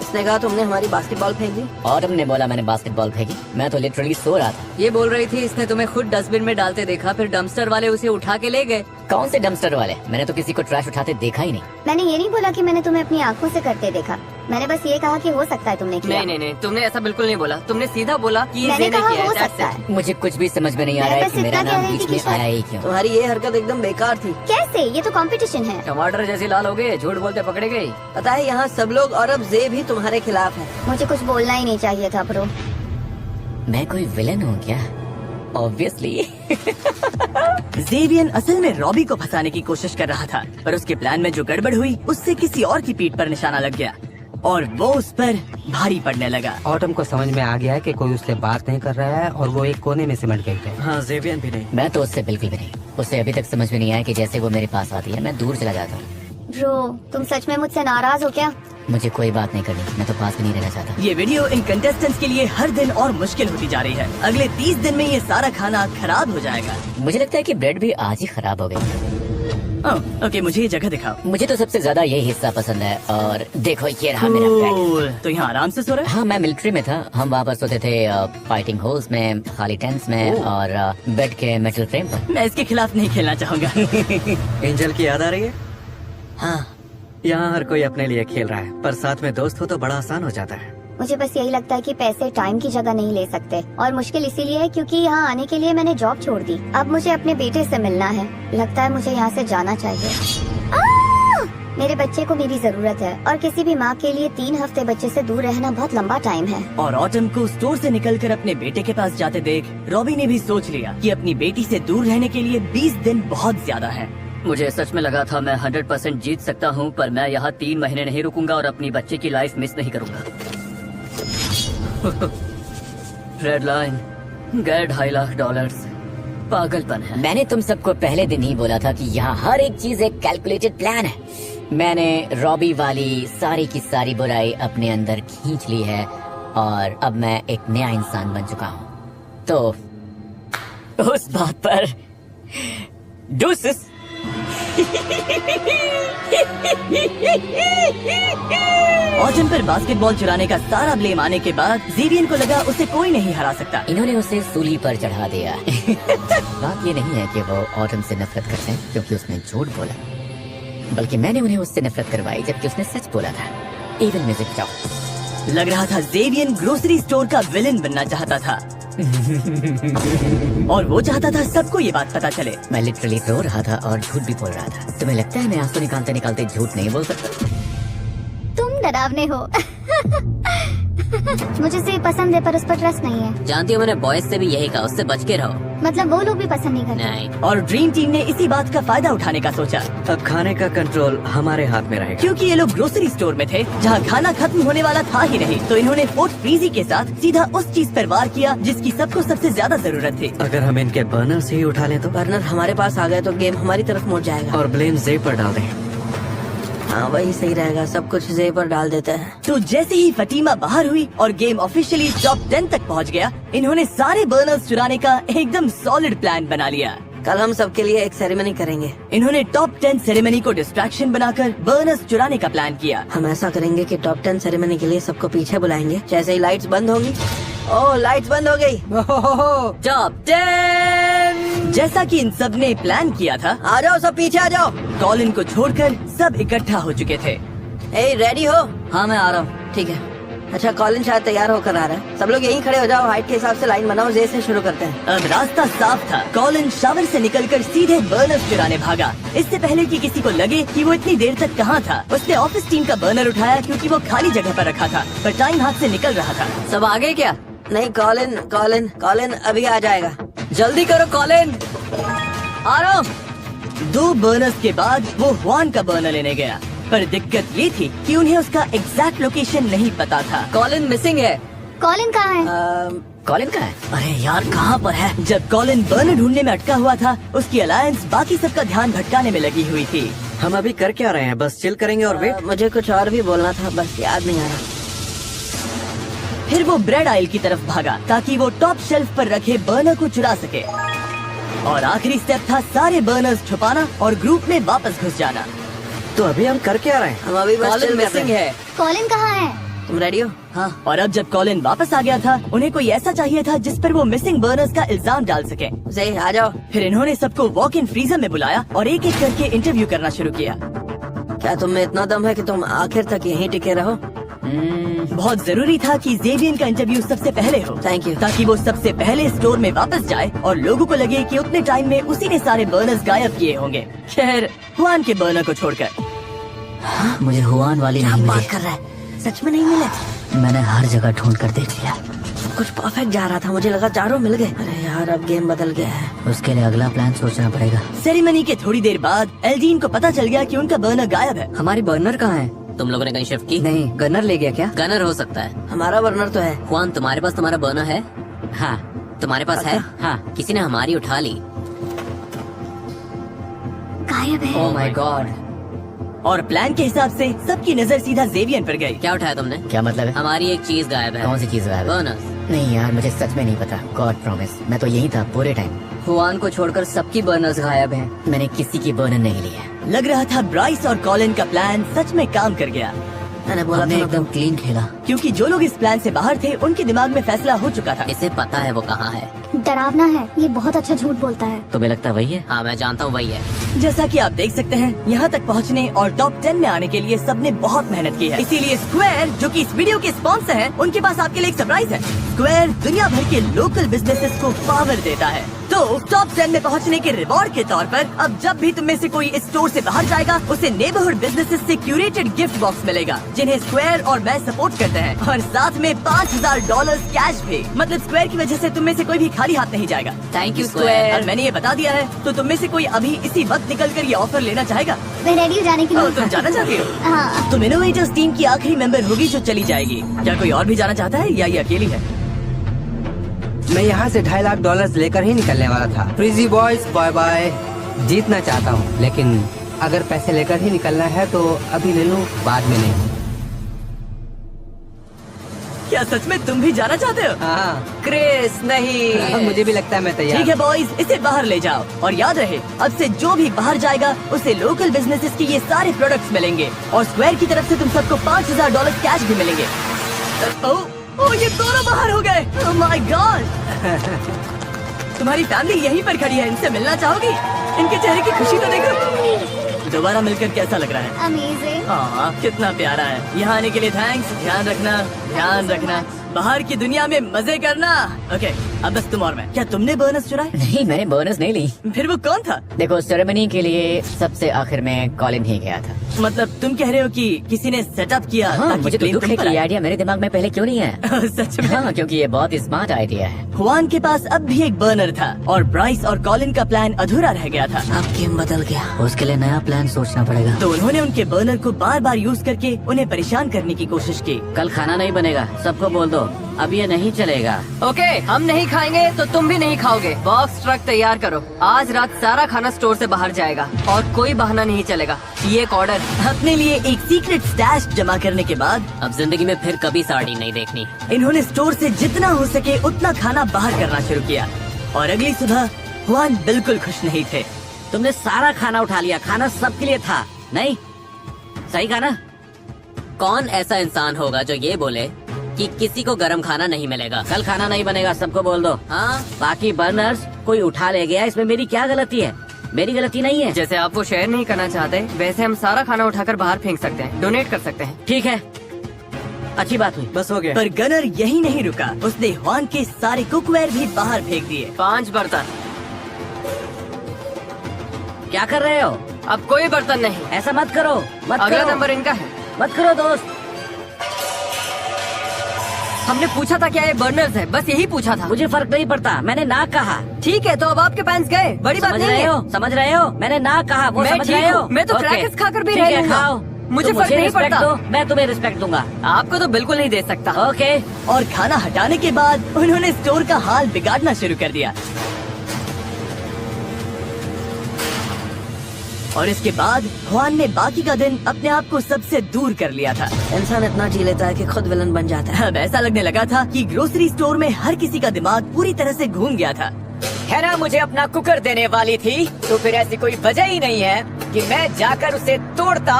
इसने कहा तुमने हमारी बास्केटबॉल फेंक दी। और हमने बोला मैंने बास्केटबॉल फेंकी? मैं तो लिटरली सो रहा था। ये बोल रही थी इसने तुम्हें खुद डस्टबिन में डालते देखा, फिर डंपस्टर वाले उसे उठा के ले गए। कौन से डंपस्टर वाले? मैंने तो किसी को ट्रैश उठाते देखा ही नहीं। मैंने ये नहीं बोला कि मैंने तुम्हें अपनी आंखों से करते देखा। मैंने बस ये कहा कि हो सकता है तुमने किया। नहीं, तुमने ऐसा बिल्कुल नहीं बोला। तुमने सीधा बोला कि मैंने जे ने कहा किया है, हो that's सकता it। है। मुझे कुछ भी समझ में नहीं आ मैं रहा है बस कि मेरा इतना कह नाम रही थी बीच में कि आया ही क्यों। तुम्हारी ये हरकत एकदम बेकार थी। कैसे? ये तो कंपटीशन है। टमाटर जैसी लाल हो गए, झूठ बोलते पकड़े गए। पता है यहाँ सब लोग और अब जे भी तुम्हारे खिलाफ है। मुझे कुछ बोलना ही नहीं चाहिए था ब्रो। मैं कोई विलन हूँ क्या? ऑब्वियसली। जेवियन असल में रॉबी को फंसाने की कोशिश कर रहा था, पर उसके प्लान में जो गड़बड़ हुई उससे किसी और की पीठ पर निशाना लग गया और वो उस पर भारी पड़ने लगा। ऑटम को समझ में आ गया है कि कोई उससे बात नहीं कर रहा है और वो एक कोने में सिमट गई है। हाँ, जेवियन भी नहीं। मैं तो उससे बिल्कुल भी नहीं। उसे अभी तक समझ में नहीं आया कि जैसे वो मेरे पास आती है मैं दूर चला जाता हूँ। ब्रो, तुम सच में मुझसे नाराज हो क्या? मुझे कोई बात नहीं करनी, मैं तो पास भी नहीं रहना चाहता। ये वीडियो इन कंटेस्टेंट्स के लिए हर दिन और मुश्किल होती जा रही है। अगले 30 दिन में ये सारा खाना खराब हो जाएगा। मुझे लगता है कि ब्रेड भी आज ही खराब हो गई। ओके, मुझे ये जगह दिखाओ। मुझे तो सबसे ज्यादा ये हिस्सा पसंद है। और देखो ये रहा मेरा बेड। Cool। तो यहाँ आराम से सो रहे? हाँ, मैं मिलिट्री में था। हम वहाँ पर सोते थे फाइटिंग होल्स में, खाली टेंट्स में और बेड के मेटल फ्रेम पर। मैं इसके खिलाफ नहीं खेलना चाहूँगा। एंजल की याद आ रही है? हाँ, यहाँ हर कोई अपने लिए खेल रहा है, पर साथ में दोस्त हो तो बड़ा आसान हो जाता है। मुझे बस यही लगता है कि पैसे टाइम की जगह नहीं ले सकते, और मुश्किल इसीलिए है क्योंकि यहाँ आने के लिए मैंने जॉब छोड़ दी। अब मुझे अपने बेटे से मिलना है। लगता है मुझे यहाँ से जाना चाहिए। मेरे बच्चे को मेरी जरूरत है, और किसी भी माँ के लिए 3 हफ्ते बच्चे से दूर रहना बहुत लंबा टाइम है। और ऑटम को स्टोर से निकलकर अपने बेटे के पास जाते देख रॉबी ने भी सोच लिया कि अपनी बेटी से दूर रहने के लिए 20 दिन बहुत ज्यादा है। मुझे सच में लगा था मैं 100% जीत सकता हूँ, पर मैं यहाँ 3 महीने नहीं रुकूंगा और अपनी बच्चे की लाइफ मिस नहीं करूंगा। रेड लाइन गए $2.5 लाख। पागलपन है। मैंने तुम सबको पहले दिन ही बोला था कि यहाँ हर एक चीज एक कैलकुलेटेड प्लान है। मैंने रॉबी वाली सारी की सारी बुराई अपने अंदर खींच ली है और अब मैं एक नया इंसान बन चुका हूँ। तो उस बात पर डूसिस। ऑटम पर बास्केटबॉल चुराने का सारा ब्लेम आने के बाद जेवियन को लगा उसे कोई नहीं हरा सकता। इन्होंने उसे सूली पर चढ़ा दिया। बात ये नहीं है कि वो ऑटम से नफरत करते हैं क्योंकि उसने झूठ बोला, बल्कि मैंने उन्हें उससे नफरत करवाई जबकि उसने सच बोला था। Evil music chop. लग रहा था जेवियन ग्रोसरी स्टोर का विलन बनना चाहता था और वो चाहता था सबको ये बात पता चले। मैं लिटरली रो रहा था और झूठ भी बोल रहा था। तुम्हें लगता है मैं आंसू निकालते निकालते झूठ नहीं बोल सकता? तुम डरावने हो। मुझे से पसंद है पर उस पर ट्रस्ट नहीं है। जानती हो मैंने बॉयज से भी यही कहा, उससे बच के रहो। मतलब वो लोग भी पसंद नहीं करते। नहीं। और ड्रीम टीम ने इसी बात का फायदा उठाने का सोचा, अब खाने का कंट्रोल हमारे हाथ में रहेगा। क्योंकि ये लोग ग्रोसरी स्टोर में थे जहाँ खाना खत्म होने वाला था ही नहीं। तो इन्होंने फोर्ट फ्रीजी के साथ सीधा उस चीज पर वार किया जिसकी सबको सबसे ज्यादा जरूरत थी। अगर हम इनके बर्नर से ही उठा लें तो? बर्नर हमारे पास आ गए तो गेम हमारी तरफ मुड़ जाएगा। और ब्लेम जे पर डाल दें। हाँ, वही सही रहेगा। सब कुछ जे पर डाल देते हैं। तो जैसे ही फटीमा बाहर हुई और गेम ऑफिशियली टॉप 10 तक पहुंच गया, इन्होंने सारे बर्नर्स चुराने का एकदम सॉलिड प्लान बना लिया। कल हम सबके लिए एक सेरेमनी करेंगे। इन्होंने टॉप 10 सेरेमनी को डिस्ट्रैक्शन बनाकर बर्नर्स चुराने का प्लान किया। हम ऐसा करेंगे कि टॉप 10 सेरेमनी के लिए सबको पीछे बुलाएंगे। जैसे ही लाइट्स बंद होंगी, ओह लाइट्स बंद हो गई। टॉप 10 जैसा कि इन सब ने प्लान किया था। आ जाओ सब पीछे आ जाओ। कॉलिन को छोड़कर सब इकट्ठा हो चुके थे। ए रेडी हो? हाँ मैं आ रहा हूँ। ठीक है, अच्छा कॉलिन शायद तैयार होकर आ रहा है। सब लोग यहीं खड़े हो जाओ, हाइट के हिसाब से लाइन बनाओ, जे से शुरू करते हैं। अब रास्ता साफ था। कॉलिन शावर से निकलकर सीधे बर्नर्स चुराने भागा। इससे पहले कि किसी को लगे कि वो इतनी देर तक कहाँ था, उसने ऑफिस टीम का बर्नर उठाया क्योंकि वो खाली जगह पर रखा था, पर टाइम हाथ से निकल रहा था। सब आगे क्या? नहीं कॉलिन कॉलिन कॉलिन अभी आ जाएगा। जल्दी करो कॉलिन, आ रहा हूँ। 2 बर्नर्स के बाद वो हुआन का बर्नर लेने गया, पर दिक्कत ये थी कि उन्हें उसका एग्जैक्ट लोकेशन नहीं पता था। कॉलिन मिसिंग है। कॉलिन कहाँ है? कॉलिन का है? अरे यार कहाँ पर है? जब कॉलिन बर्नर ढूंढने में अटका हुआ था, उसकी अलायंस बाकी सबका ध्यान भटकाने में लगी हुई थी। हम अभी कर क्या रहे हैं? बस चिल करेंगे और वेट। मुझे कुछ और भी बोलना था, बस याद नहीं आ रहा। फिर वो ब्रेड आइल की तरफ भागा ताकि वो टॉप शेल्फ पर रखे बर्नर को चुरा सके। और आखिरी स्टेप था सारे बर्नर्स छुपाना और ग्रुप में वापस घुस जाना। तो अभी हम कर क्या रहे हैं? हम अभी बस कॉलिन chill कर मिसिंग रहे हैं। है। कॉलिन कहाँ है? तुम रेडी हो? हाँ, और अब जब कॉलिन वापस आ गया था, उन्हें कोई ऐसा चाहिए था जिस पर वो मिसिंग बर्नर्स का इल्जाम डाल सके। सही, आ जाओ। फिर इन्होंने सबको वॉक इन फ्रीजर में बुलाया और एक एक करके इंटरव्यू करना शुरू किया। क्या तुम में इतना दम है कि तुम आखिर तक यहीं टिके रहो? बहुत जरूरी था कि जेवियन का इंटरव्यू सबसे पहले हो। Thank you. ताकि वो सबसे पहले स्टोर में वापस जाए और लोगों को लगे कि उतने टाइम में उसी ने सारे बर्नर्स गायब किए होंगे, खैर हुआन के बर्नर को छोड़कर। मुझे हुआन वाली नहीं बात मिली। कर रहा है, सच में नहीं मिले? मैंने हर जगह ढूंढ कर देख लिया। सब कुछ परफेक्ट जा रहा था, मुझे लगा चारों मिल गए। अरे यार अब गेम बदल गया है। उसके लिए अगला प्लान सोचना पड़ेगा। सेरेमनी के थोड़ी देर बाद एल्जीन को पता चल गया कि उनका बर्नर गायब है। हमारी बर्नर कहाँ है? तुम लोगों ने कहीं शिफ्ट की? नहीं, गनर ले गया क्या? गनर हो सकता है। हमारा बर्नर तो है। हुआन तुम्हारे पास तुम्हारा बर्नर है? हाँ तुम्हारे पास है? हाँ। किसी ने हमारी उठा ली। गायब है। Oh my God. और प्लान के हिसाब से सबकी नजर सीधा जेवियन पर गई। क्या उठाया तुमने? क्या मतलब है? हमारी एक चीज गायब है। कौन सी चीज गायब है? बर्नर्स। नहीं यार, मुझे सच में नहीं पता। गॉड प्रॉमिस, मैं तो यही था पूरे टाइम। हुआन को छोड़कर सबकी बर्नर्स गायब हैं। मैंने किसी की बर्नर नहीं ली है। लग रहा था ब्राइस और कॉलिन का प्लान सच में काम कर गया, मैंने बोला हमने था एकदम क्लीन खेला। क्योंकि जो लोग इस प्लान से बाहर थे उनके दिमाग में फैसला हो चुका था। इसे पता है वो कहाँ है। डरावना है, ये बहुत अच्छा झूठ बोलता है। तुम्हें लगता है वही है? हाँ मैं जानता हूँ वही है। जैसा कि आप देख सकते हैं, यहाँ तक पहुँचने और टॉप 10 में आने के लिए सबने बहुत मेहनत की है। इसीलिए स्क्वायर, जो कि इस वीडियो के स्पॉन्सर हैं, उनके पास आपके लिए एक सरप्राइज है। स्क्वायर दुनिया भर के लोकल बिजनेसेस को पावर देता है। तो टॉप 10 में पहुँचने के रिवॉर्ड के तौर पर अब जब भी तुम में से कोई इस स्टोर से बाहर जाएगा, उसे नेबरहुड बिजनेसेस से क्यूरेटेड गिफ्ट बॉक्स मिलेगा, जिन्हें स्क्वायर और मैं सपोर्ट करते हैं, और साथ में $5000 कैश भी। मतलब स्क्वायर की वजह से तुम में से कोई भी खाली हाथ नहीं जाएगा। थैंक यू और स्क्वायर। मैंने ये बता दिया है, तो तुम में से कोई अभी इसी वक्त निकल कर ये ऑफर लेना चाहेगा? मैं रेडी हो जाने के ओह, लिए। तुम जाना चाहती हो? हाँ। तुम इनोवेटर्स टीम की आखिरी मेंबर होगी जो चली जाएगी। क्या कोई और भी जाना चाहता है या ये अकेली है? मैं यहाँ से $2.5 लाख लेकर ही निकलने वाला था। फ्रीजी बॉयज बाय बाय। जीतना चाहता हूँ, लेकिन अगर पैसे लेकर ही निकलना है तो अभी ले लूँ, बाद में नहीं। क्या सच में तुम भी जाना चाहते हो? हाँ क्रिस नहीं। मुझे भी लगता है मैं तैयार। ठीक है बॉयज, इसे बाहर ले जाओ और याद रहे, अब से जो भी बाहर जाएगा उसे लोकल बिजनेसेस के ये सारे प्रोडक्ट्स मिलेंगे, और स्क्वायर की तरफ से तुम सबको $5000 कैश भी मिलेंगे। ओह, ये दोनों बाहर हो गए। Oh my God. तुम्हारी फैमिली यहीं पर खड़ी है, इनसे मिलना चाहोगी? इनके चेहरे की खुशी तो देखो। दोबारा मिलकर कैसा लग रहा है? अमेजिंग। हाँ, कितना प्यारा है। यहाँ आने के लिए थैंक्स। ध्यान रखना, ध्यान रखना। बाहर की दुनिया में मजे करना। ओके, अब बस तुम और मैं। क्या तुमने बोनस चुराए? नहीं, मैंने बोनस नहीं ली। फिर वो कौन था? देखो, सेरेमनी के लिए सबसे आखिर में कॉलिन ही गया था। मतलब तुम कह रहे हो कि किसी ने सेटअप किया? हाँ, ताकि मुझे तो blame दुख तुम है पर कि ये आए? आइडिया मेरे दिमाग में पहले क्यों नहीं है। सच में? हाँ, क्योंकि ये बहुत स्मार्ट आइडिया है। हुआन के पास अब भी एक बर्नर था और ब्राइस और कॉलिन का प्लान अधूरा रह गया था। अब गेम बदल गया। उसके लिए नया प्लान सोचना पड़ेगा। तो उन्होंने उनके बर्नर को बार बार यूज करके उन्हें परेशान करने की कोशिश की। कल खाना नहीं बनेगा, सबको बोल दो। अब ये नहीं चलेगा। ओके, हम नहीं खाएंगे तो तुम भी नहीं खाओगे। बॉक्स ट्रक तैयार करो। आज रात सारा खाना स्टोर से बाहर जाएगा और कोई बहाना नहीं चलेगा। ये एक ऑर्डर। अपने लिए एक सीक्रेट स्टैश जमा करने के बाद अब जिंदगी में फिर कभी साड़ी नहीं देखनी। इन्होंने स्टोर से जितना हो सके उतना खाना बाहर करना शुरू किया, और अगली सुबह हुआन बिल्कुल खुश नहीं थे। तुमने सारा खाना उठा लिया। खाना सबके लिए था, नहीं? सही खाना। कौन ऐसा इंसान होगा जो ये बोले कि किसी को गरम खाना नहीं मिलेगा? कल खाना नहीं बनेगा, सबको बोल दो। हाँ, बाकी बर्नर्स कोई उठा ले गया, इसमें मेरी क्या गलती है? मेरी गलती नहीं है। जैसे आप वो शेयर नहीं करना चाहते, वैसे हम सारा खाना उठाकर बाहर फेंक सकते हैं, डोनेट कर सकते हैं। ठीक है, अच्छी बात हुई। बस हो गया। पर गनर यही नहीं रुका, उसने हुआन के सारे कुकवेयर भी बाहर फेंक दिए। 5 बर्तन। क्या कर रहे हो? अब कोई बर्तन नहीं। ऐसा मत करो, मत अगला करो। नंबर इनका है। मत करो दोस्त। हमने पूछा था क्या ये बर्नर्स है, बस यही पूछा था। मुझे फर्क नहीं पड़ता, मैंने ना कहा। ठीक है, तो अब आपके पैंट्स गए, बड़ी बात समझ नहीं रहे है। हो? समझ रहे हो? मैंने ना कहा, वो मैं समझ ठीक रहे हो? हूँ, मैं तो ओके। क्रैकर्स खाकर भी ठीक रह है, लूंगा। खाओ। मुझे तो फर्क नहीं रिस्पेक्ट पड़ता। दो, मैं तुम्हें रिस्पेक्ट दूंगा। आपको तो बिल्कुल नहीं दे सकता। ओके। और खाना हटाने के बाद उन्होंने स्टोर का हाल बिगाड़ना शुरू कर दिया। और इसके बाद हुआन ने बाकी का दिन अपने आप को सबसे दूर कर लिया था। इंसान इतना जी लेता है कि खुद विलन बन जाता है। अब ऐसा लगने लगा था कि ग्रोसरी स्टोर में हर किसी का दिमाग पूरी तरह से घूम गया था। हैना मुझे अपना कुकर देने वाली थी, तो फिर ऐसी कोई वजह ही नहीं है कि मैं जाकर उसे तोड़ता,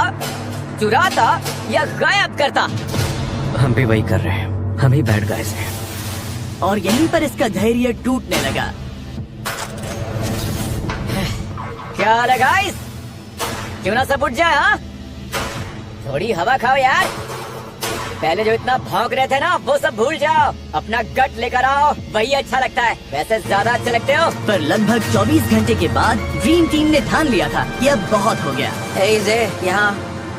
चुराता या गायब करता। हम भी वही कर रहे हैं, हम ही बैड गाइस हैं। और यहीं पर इसका धैर्य टूटने लगा। क्या हाल है गाइस? क्यों ना सब उठ जाए? हाँ, थोड़ी हवा खाओ यार। पहले जो इतना भौंक रहे थे ना, वो सब भूल जाओ। अपना गट लेकर आओ, वही अच्छा लगता है। वैसे ज्यादा अच्छे लगते हो। पर लगभग 24 घंटे के बाद ड्रीम टीम ने ठान लिया था कि अब बहुत हो गया। यहाँ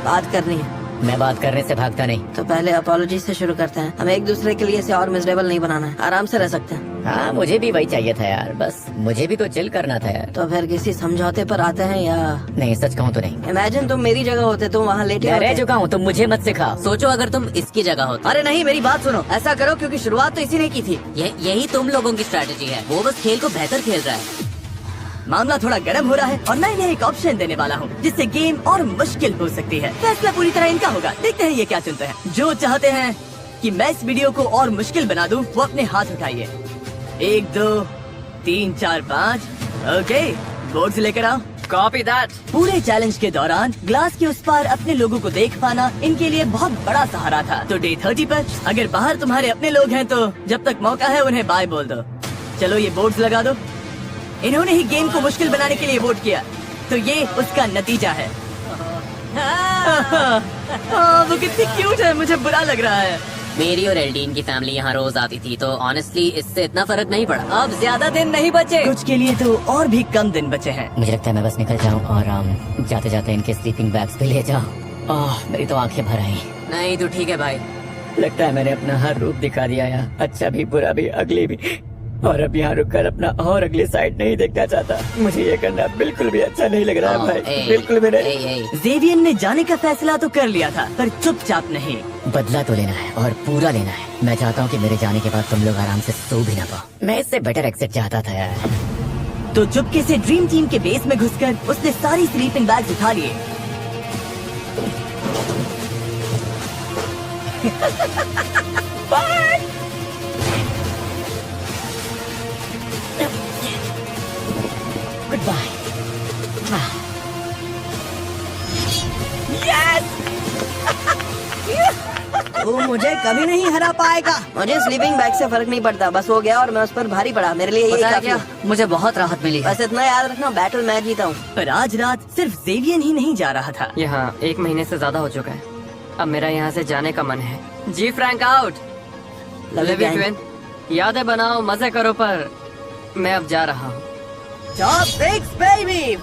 बात करनी है। मैं बात करने से भागता नहीं। तो पहले अपोलॉजी से शुरू करते हैं। हमें एक दूसरे के लिए इसे और मिजरेबल नहीं बनाना है, आराम से रह सकते हैं। हाँ, मुझे भी वही चाहिए था यार, बस मुझे भी तो चिल करना था यार। तो फिर किसी समझौते पर आते हैं या नहीं, सच कहूँ तो नहीं। इमेजिन तुम मेरी जगह होते, तुम वहाँ लेटे मैं रह होते। चुका हूँ, तुम मुझे मत सिखाओ। सोचो अगर तुम इसकी जगह होते। अरे नहीं, मेरी बात सुनो। ऐसा करो क्योंकि शुरुआत तो इसी ने की थी। यही तुम लोगों की स्ट्रैटेजी है। वो बस खेल को बेहतर खेल रहा है। मामला थोड़ा गर्म हो रहा है और मैं इन्हें एक ऑप्शन देने वाला हूँ जिससे गेम और मुश्किल हो सकती है। फैसला पूरी तरह इनका होगा। देखते हैं ये क्या चुनते हैं। जो चाहते हैं कि मैं इस वीडियो को और मुश्किल बना दूं, वो अपने हाथ उठाइए। 1 2 3 4 5। ओके, बोर्ड लेकर आओ। Copy that. पूरे चैलेंज के दौरान ग्लास के उस पार अपने लोगों को देख पाना इनके लिए बहुत बड़ा सहारा था। तो डे 30 पर अगर बाहर तुम्हारे अपने लोग हैं तो जब तक मौका है उन्हें बाय बोल दो। चलो ये बोर्ड्स लगा दो। इन्होंने ही गेम को मुश्किल बनाने के लिए वोट किया, तो ये उसका नतीजा है। वो कितनी क्यूट है, मुझे बुरा लग रहा है। मेरी और एल्डीन की फैमिली यहाँ रोज आती थी, तो ऑनेस्टली इससे इतना फर्क नहीं पड़ा। अब ज्यादा दिन नहीं बचे। कुछ के लिए तो और भी कम दिन बचे हैं। मुझे लगता है मैं बस निकल जाऊँ और जाते जाते इनके स्लीपिंग बैग्स भी ले जाऊँ। मेरी तो आंखें भर आई। नहीं तो ठीक है भाई। लगता है मैंने अपना हर रूप दिखा दिया यार, अच्छा भी, बुरा भी, अगली भी। और अब यहाँ रुककर अपना और अगली साइड नहीं देखना चाहता। मुझे ये करना बिल्कुल भी अच्छा नहीं लग रहा है भाई, बिल्कुल भी नहीं। जेवियन ने जाने का फैसला तो कर लिया था, पर चुपचाप नहीं। बदला तो लेना है और पूरा लेना है। मैं चाहता हूँ कि मेरे जाने के बाद तुम लोग आराम से सो भी ना पाओ। मैं इससे बेटर एग्जिट चाहता था यार। तो चुपके से ड्रीम टीम के बेस में घुसकर उसने सारी स्लीपिंग बैग्स उठा लिए। Goodbye. तू मुझे कभी नहीं हरा पाएगा। मुझे स्लीपिंग बैग से फर्क नहीं पड़ता, बस हो गया और मैं उस पर भारी पड़ा। मेरे लिए यही काफी है। मुझे बहुत राहत मिली है। बस इतना याद रखना, बैटल मैं जीता हूँ। पर आज रात सिर्फ जेवियन ही नहीं जा रहा था। यहाँ 1 महीने से ज्यादा हो चुका है। अब मेरा यहाँ से जाने का मन है। जी फ्रैंक आउट। Love you twin. यादें बनाओ, मजे करो, पर मैं अब जा रहा हूँ। Top 6 baby.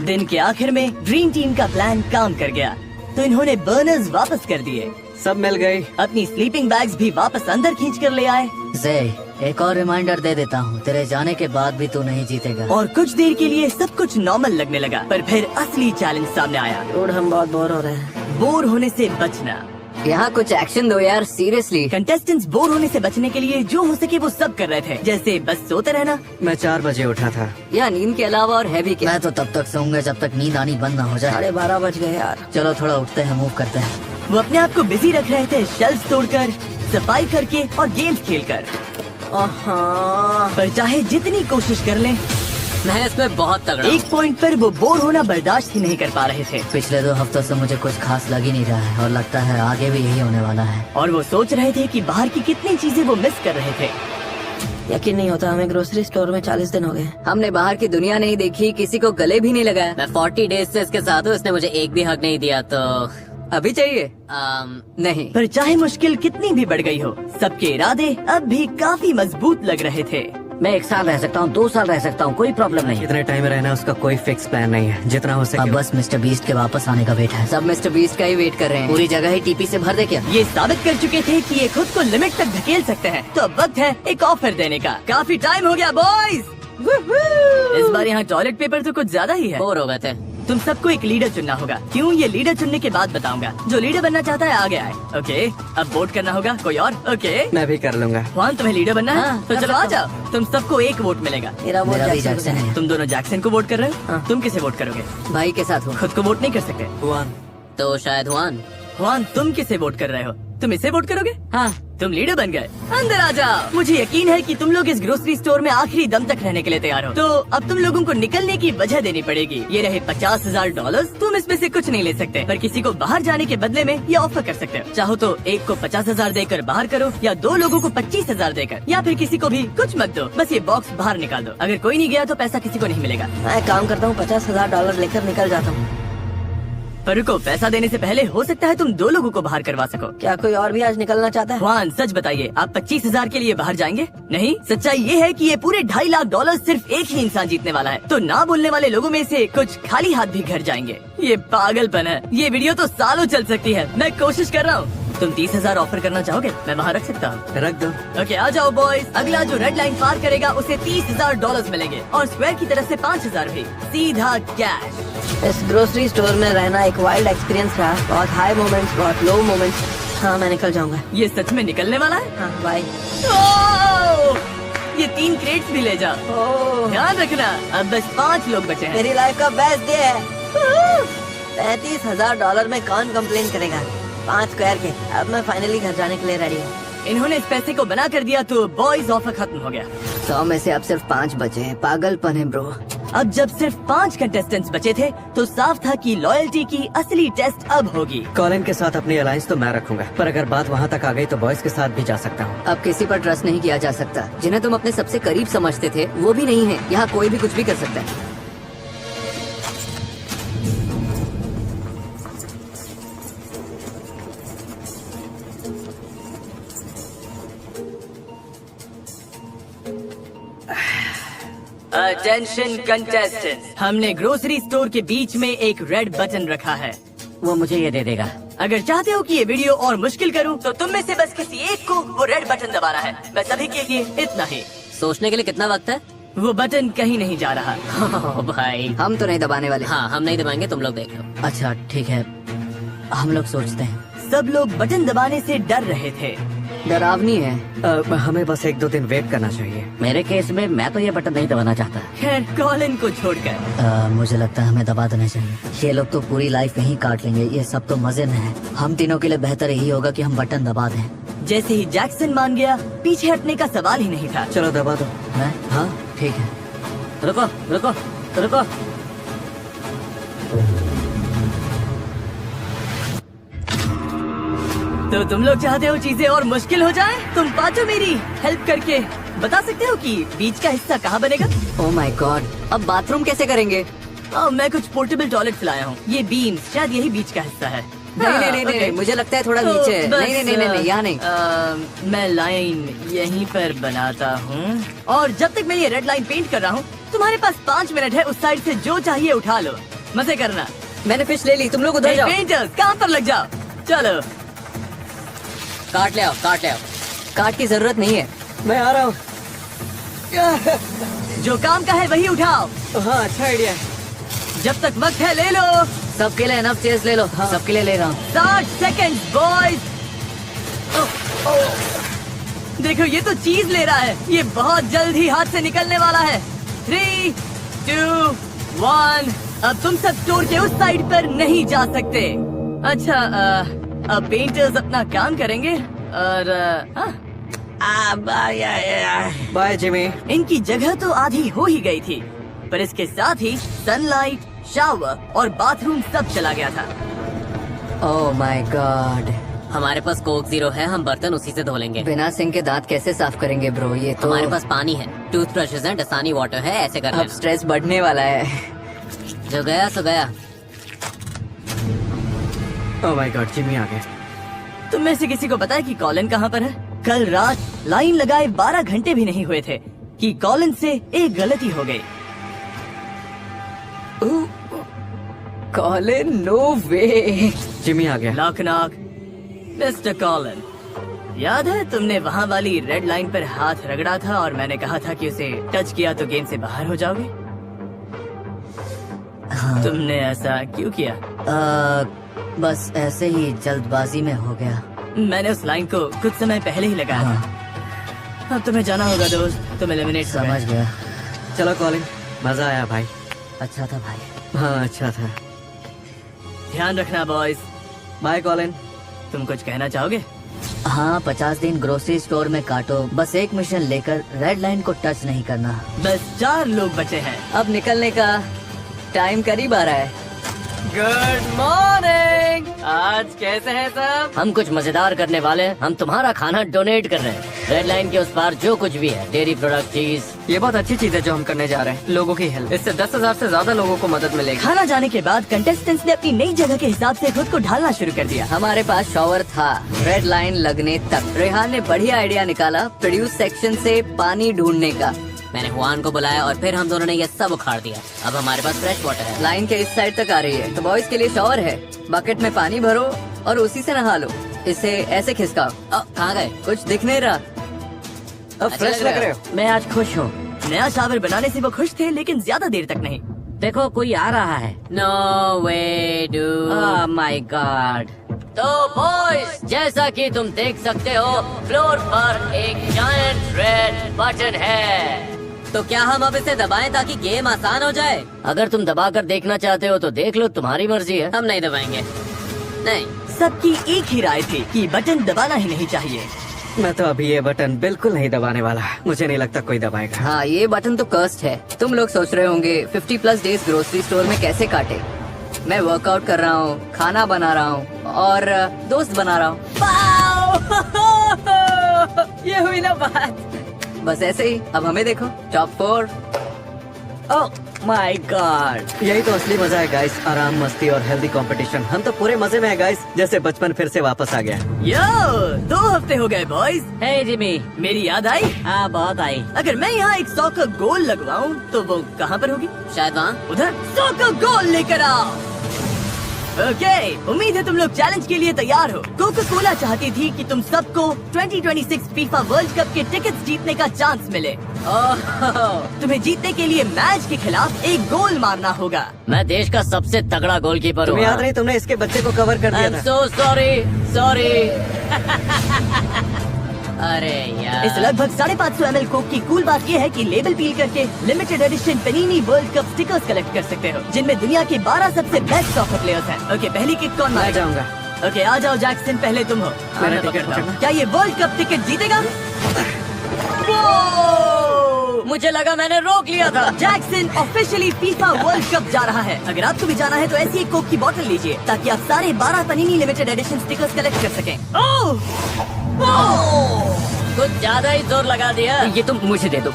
दिन के आखिर में ड्रीम टीम का प्लान काम कर गया, तो इन्होंने बर्नर्स वापस कर दिए। सब मिल गई। अपनी स्लीपिंग बैग्स भी वापस अंदर खींच कर ले आए। जे, एक और रिमाइंडर दे देता हूँ, तेरे जाने के बाद भी तू नहीं जीतेगा। और कुछ देर के लिए सब कुछ नॉर्मल लगने लगा, पर फिर असली चैलेंज सामने आया। डूड, हम बहुत बोर हो रहे हैं। बोर होने से बचना। यहाँ कुछ एक्शन दो यार, सीरियसली। कंटेस्टेंट्स बोर होने से बचने के लिए जो हो सके वो सब कर रहे थे, जैसे बस सोते रहना। मैं 4 बजे उठा था। या नींद के अलावा और है भी क्या? मैं तो तब तक सोऊंगा जब तक नींद आनी बंद ना हो जाए। 12:30 बज गए यार। चलो थोड़ा उठते हैं, मूव करते हैं। वो अपने आप को बिजी रख रहे थे, शेल्फ तोड़कर, सफाई करके और गेम्स खेलकर। पर चाहे जितनी कोशिश कर लें, मैं इसमें बहुत तगड़ा। एक पॉइंट पर वो बोर होना बर्दाश्त ही नहीं कर पा रहे थे। पिछले 2 हफ्तों से मुझे कुछ खास लग ही नहीं रहा है और लगता है आगे भी यही होने वाला है। और वो सोच रहे थे कि बाहर की कितनी चीजें वो मिस कर रहे थे। यकीन नहीं होता, हमें ग्रोसरी स्टोर में 40 दिन हो गए। हमने बाहर की दुनिया नहीं देखी, किसी को गले भी नहीं लगाया। मैं 40 डेज से इसके साथ हूँ, इसने मुझे एक भी हक नहीं दिया, तो अभी चाहिए? नहीं। पर चाहे मुश्किल कितनी भी बढ़ गई हो, सबके इरादे अब भी काफी मजबूत लग रहे थे। मैं 1 साल रह सकता हूँ, 2 साल रह सकता हूँ, कोई प्रॉब्लम नहीं। कितने टाइम में रहना उसका कोई फिक्स प्लान नहीं है, जितना हो अब सके। बस मिस्टर बीस्ट के वापस आने का वेट है। सब मिस्टर बीस्ट का ही वेट कर रहे हैं। पूरी जगह ही टीपी से भर दे क्या? ये साबित कर चुके थे कि ये खुद को लिमिट तक धकेल सकते हैं, तो अब वक्त है एक ऑफर देने का। काफी टाइम हो गया बॉयज। इस बार यहाँ टॉयलेट पेपर तो कुछ ज्यादा ही है। बोर हो गए थे। तुम सबको एक लीडर चुनना होगा। क्यों? ये लीडर चुनने के बाद बताऊंगा। जो लीडर बनना चाहता है आगे आए। ओके, अब वोट करना होगा। कोई और? ओके, मैं भी कर लूंगा। जुआन तुम्हें लीडर बनना है? हाँ, तो कर चलो आ सकता जाओ। तुम सबको एक वोट मिलेगा। मेरा भी जैक्सन है। तुम दोनों जैक्सन को वोट कर रहे हो? हाँ। तुम किसे वोट करोगे? भाई के साथ हूँ। खुद को वोट नहीं कर सकते। जुआन। तो शायद हुआन। जुआन, तुम किसे वोट कर रहे हो? तुम इसे वोट करोगे? हाँ। तुम लीडर बन गए। अंदर आ जाओ। मुझे यकीन है कि तुम लोग इस ग्रोसरी स्टोर में आखिरी दम तक रहने के लिए तैयार हो। तो अब तुम लोगों को निकलने की वजह देनी पड़ेगी। ये रहे $50,000। तुम इसमें से कुछ नहीं ले सकते, पर किसी को बाहर जाने के बदले में ये ऑफर कर सकते हो। चाहो तो एक को 50,000 देकर बाहर करो, या 2 लोगों को 25,000 देकर, या फिर किसी को भी कुछ मत दो, बस ये बॉक्स बाहर निकाल दो। अगर कोई नहीं गया तो पैसा किसी को नहीं मिलेगा। मैं काम करता हूँ, $50,000 लेकर निकल जाता हूँ। पर रुको, पैसा देने से पहले हो सकता है तुम 2 लोगों को बाहर करवा सको। क्या कोई और भी आज निकलना चाहता है? जुआन, सच बताइए, आप 25,000 के लिए बाहर जाएंगे? नहीं, सच्चाई ये है कि ये पूरे $2.5 लाख सिर्फ एक ही इंसान जीतने वाला है। तो ना बोलने वाले लोगों में से कुछ खाली हाथ भी घर जाएंगे। ये पागलपन है। ये वीडियो तो सालों चल सकती है। मैं कोशिश कर रहा हूँ। तुम 30,000 ऑफर करना चाहोगे? मैं वहाँ रख सकता हूँ। रख दो। ओके, आ जाओ बॉयज। अगला जो रेड लाइन पार करेगा उसे $30,000 मिलेंगे, और स्क्वायर की तरफ से 5,000 भी सीधा कैश। इस ग्रोसरी स्टोर में रहना एक वाइल्ड एक्सपीरियंस रहा। बहुत हाई मोमेंट्स, बहुत लो मोमेंट्स। हाँ, मैं निकल जाऊंगा। ये सच में निकलने वाला है? हाँ, बाय। ये 3 क्रेट्स भी ले जाओ। ध्यान रखना, अब बस 5 लोग बचे हैं। मेरी लाइफ का बेस्ट डे है। $35,000 में कौन कंप्लेन करेगा? 5 स्क्वायर के। अब मैं फाइनली घर जाने के लिए रेडी हूँ। इन्होंने इस पैसे को बना कर दिया तो बॉयज ऑफर खत्म हो गया। 100 में से अब सिर्फ 5 बचे हैं। पागलपन है ब्रो। अब जब सिर्फ 5 कंटेस्टेंट्स बचे थे तो साफ था कि लॉयल्टी की असली टेस्ट अब होगी। कॉलिन के साथ अपनी अलायंस तो मैं रखूंगा, पर अगर बात वहाँ तक आ गई तो बॉयज के साथ भी जा सकता हूँ। अब किसी पर ट्रस्ट नहीं किया जा सकता। जिन्हें तुम अपने सबसे करीब समझते थे वो भी नहीं है। यहाँ कोई भी कुछ भी कर सकता है। अटेंशन कंटेस्टेंट्स, हमने ग्रोसरी स्टोर के बीच में एक रेड बटन रखा है। वो मुझे ये दे देगा। अगर चाहते हो कि ये वीडियो और मुश्किल करूं, तो तुम में से बस किसी एक को वो रेड बटन दबाना है। बस अभी के लिए इतना ही। सोचने के लिए कितना वक्त है? वो बटन कहीं नहीं जा रहा। ओ भाई, हम तो नहीं दबाने वाले। हाँ, हम नहीं दबाएंगे, तुम लोग देख लो। अच्छा ठीक है, हम लोग सोचते हैं। सब लोग बटन दबाने से डर रहे थे। डरावनी है। हमें बस 1-2 दिन वेट करना चाहिए। मेरे केस में मैं तो ये बटन नहीं दबाना चाहता। खैर, कॉलिन को छोड़कर मुझे लगता है हमें दबा देना चाहिए। ये लोग तो पूरी लाइफ यहीं काट लेंगे। ये सब तो मजे में है। हम तीनों के लिए बेहतर यही होगा कि हम बटन दबा दें। जैसे ही जैक्सन मान गया, पीछे हटने का सवाल ही नहीं था। चलो दबा दो। मैं? हाँ ठीक है। रुको रुको रुको। तो तुम लोग चाहते हो चीजें और मुश्किल हो जाए? तुम पाँचों मेरी हेल्प करके बता सकते हो कि बीच का हिस्सा कहाँ बनेगा? ओह माय गॉड, अब बाथरूम कैसे करेंगे? मैं कुछ पोर्टेबल टॉयलेट लाया हूँ। ये बीम शायद यही बीच का हिस्सा है। नहीं, मुझे लगता है थोड़ा नीचे है। नहीं, यहाँ नहीं। मैं लाइन यहीं पर बनाता हूँ, और जब तक मैं ये रेड लाइन पेंट कर रहा हूँ, तुम्हारे पास 5 मिनट है। उस साइड से जो चाहिए उठा लो। मजे करना। मैंने फिश ले ली, तुम लोग उधर जाओ। पेंटर्स काम पर लग जाओ। चलो, काट ले आओ। काट की जरूरत नहीं है। मैं आ रहा हूँ। जो काम का है वही उठाओ। हाँ, अच्छा आइडिया है। जब तक वक्त है ले लो। सबके लिए एनफ चेयर्स ले लो। हाँ। सबके लिए ले रहा हूँ। 60 सेकेंड बॉयज। देखो, ये तो चीज ले रहा है। ये बहुत जल्द ही हाथ से निकलने वाला है। 3, 2, 1। अब तुम सब स्टोर के उस साइड पर नहीं जा सकते। अच्छा, अब पेंटर्स अपना काम करेंगे, और बाय जिमी। इनकी जगह तो आधी हो ही गई थी, पर इसके साथ ही सनलाइट, शावर और बाथरूम सब चला गया था। ओह माय गॉड, हमारे पास कोक 0 है। हम बर्तन उसी से धो लेंगे। बिना सिंक के दांत कैसे साफ करेंगे ब्रो? ये तो हमारे पास पानी है, टूथब्रशेस हैं, डसानी वाटर है। ऐसे कर। अब स्ट्रेस बढ़ने वाला है। जो गया सो गया। ओह माय गॉड, जिमी आ गया। तुम में से किसी को पता है कि कॉलिन कहाँ पर है? कल रात लाइन लगाए 12 घंटे भी नहीं हुए थे कि कॉलिन से एक गलती हो गई। कॉलिन, नो वे। जिमी आ गया। Knock knock. मिस्टर कॉलिन, याद है तुमने वहाँ वाली रेड लाइन पर हाथ रगड़ा था और मैंने कहा था कि उसे टच किया तो गेम से बाहर हो जाओगे? तुमने ऐसा क्यों किया? बस ऐसे ही जल्दबाजी में हो गया। मैंने उस लाइन को कुछ समय पहले ही लगाया था। अब तुम्हें जाना होगा दोस्त, तुम एलिमिनेट समझ गया। चलो कॉलिन, मजा आया भाई। अच्छा था भाई। हाँ अच्छा था। ध्यान रखना बॉयज। Bye Colin. तुम कुछ कहना चाहोगे? हाँ, 50 दिन ग्रोसरी स्टोर में काटो, बस एक मिशन लेकर रेड लाइन को टच नहीं करना। बस 4 लोग बचे हैं। अब निकलने का टाइम करीब आ रहा है। Good morning. आज कैसे हैं सब? हम कुछ मजेदार करने वाले हैं। हम तुम्हारा खाना डोनेट कर रहे हैं। रेड लाइन के उस पार जो कुछ भी है, डेयरी प्रोडक्ट, चीज। ये बहुत अच्छी चीज है जो हम करने जा रहे हैं, लोगों की हेल्प। इससे 10,000 से ज्यादा लोगों को मदद मिलेगी। खाना जाने के बाद कंटेस्टेंट्स ने अपनी नई जगह के हिसाब से खुद को ढालना शुरू कर दिया। हमारे पास शॉवर था रेड लाइन लगने तक। रेहान ने बढ़िया आइडिया निकाला प्रोड्यूस सेक्शन से पानी ढूंढने का। मैंने हुआन को बुलाया और फिर हम दोनों ने ये सब उखाड़ दिया। अब हमारे पास फ्रेश वाटर है। लाइन के इस साइड तक आ रही है तो बॉयज के लिए शॉवर है। बकेट में पानी भरो और उसी से नहा लो। इसे ऐसे खिसकाओ। कहाँ गए? कुछ दिख नहीं रहा। अब फ्रेश लग रहे हो। मैं आज खुश हूँ। नया शावर बनाने से वो खुश थे, लेकिन ज्यादा देर तक नहीं। देखो, कोई आ रहा है। No way do. My god. तो बॉयज, जैसा कि तुम देख सकते हो, फ्लोर पर एक जायंट रेड बटन है। तो क्या हम अब इसे दबाएं ताकि गेम आसान हो जाए? अगर तुम दबाकर देखना चाहते हो तो देख लो, तुम्हारी मर्जी है। हम नहीं दबाएंगे। नहीं। सबकी एक ही राय थी कि बटन दबाना ही नहीं चाहिए। मैं तो अभी ये बटन बिल्कुल नहीं दबाने वाला। मुझे नहीं लगता कोई दबाएगा। हाँ, ये बटन तो कर्स्ड है। तुम लोग सोच रहे होंगे 50+ डेज ग्रोसरी स्टोर में कैसे काटे। मैं वर्कआउट कर रहा हूँ, खाना बना रहा हूँ और दोस्त बना रहा हूँ। ये हुई ना बात। बस ऐसे ही। अब हमें देखो, टॉप 4। Oh my God. यही तो असली मजा है गाइस, आराम, मस्ती और हेल्दी कंपटीशन। हम तो पूरे मजे में है गाइस, जैसे बचपन फिर से वापस आ गया। यो 2 हफ्ते हो गए बॉयज। हे जिमी। मेरी याद आई? हाँ, बहुत आई। अगर मैं यहाँ एक 100 का गोल लगवाऊँ तो वो कहाँ पर होगी? शायद वहाँ। उधर 100 का गोल लेकर आओ। ओके, उम्मीद है तुम लोग चैलेंज के लिए तैयार हो। कोका कोला चाहती थी कि तुम सबको 2026 फीफा वर्ल्ड कप के टिकट्स जीतने का चांस मिले। तुम्हें जीतने के लिए मैच के खिलाफ एक गोल मारना होगा। मैं देश का सबसे तगड़ा गोलकीपर हूँ। तुम्हें याद नहीं, तुमने इसके बच्चे को कवर कर दिया था। So sorry. अरे यार। इस लगभग 550 ml कोक की कूल बात ये है कि लेबल पील करके limited edition Panini world cup stickers collect कर सकते हो, जिनमें दुनिया के 12 सबसे बेस्ट सॉकर प्लेयर्स हैं। ओके, पहली किक कौन मैं मारेगा? जाऊंगा। ओके, आ जाओ जैक्सन, पहले तुम हो। मेरा मैं टिकट पकड़ता हूँ। पकड़ना। क्या ये वर्ल्ड कप टिकट जीतेगा? मुझे लगा मैंने रोक लिया था। Jackson officially FIFA world cup जा रहा है। अगर आपको भी जाना है तो ऐसी एक कोक की बोतल लीजिए ताकि आप सारे 12 पनीनी लिमिटेड एडिशन स्टिकर्स कलेक्ट कर सकें। कुछ ज्यादा ही जोर लगा दिया। ये तुम मुझे दे दो।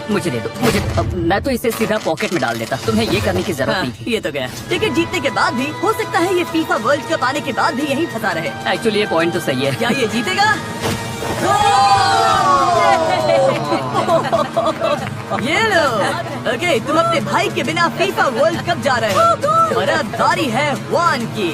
अब मैं तो इसे सीधा पॉकेट में डाल देता। तुम्हें ये करने की जरूरत हाँ, नहीं थी। ये तो गया। टिकट जीतने के बाद भी हो सकता है ये फीफा वर्ल्ड कप आने के बाद भी यहीं फंसा रहे। एक्चुअली ये पॉइंट तो सही है। क्या ये जीतेगा? ये लो। ओके, तुम अपने भाई के बिना फीफा वर्ल्ड कप जा रहे हो और अब बारी है वन की।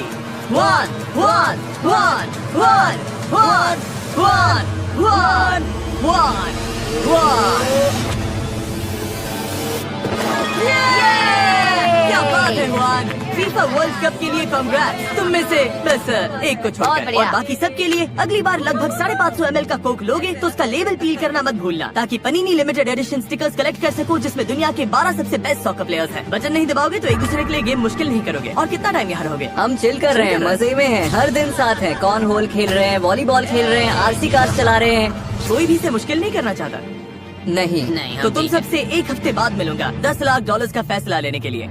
क्या बात है वन। फीफा वर्ल्ड कप के लिए कांग्रेट्स। तुम में से बस एक को छोड़कर और बाकी सब के लिए अगली बार लगभग 550 ml का कोक लोगे तो उसका लेबल पील करना मत भूलना ताकि पनीनी लिमिटेड एडिशन स्टिकर्स कलेक्ट कर सको जिसमें दुनिया के 12 सबसे बेस्ट सॉकर प्लेयर्स हैं। बटन नहीं दबाओगे तो एक दूसरे के लिए गेम मुश्किल नहीं करोगे। और कितना टाइम यहाँ रहोगे? हम चिल कर रहे हैं, मजे में हैं, हर दिन साथ हैं। कॉर्न होल खेल रहे हैं, वॉलीबॉल खेल रहे हैं, आरसी कार्स चला रहे हैं। कोई भी इसे मुश्किल नहीं करना चाहता। नहीं, तो तुम सबसे एक हफ्ते बाद मिलूंगा $10 लाख का फैसला लेने के लिए।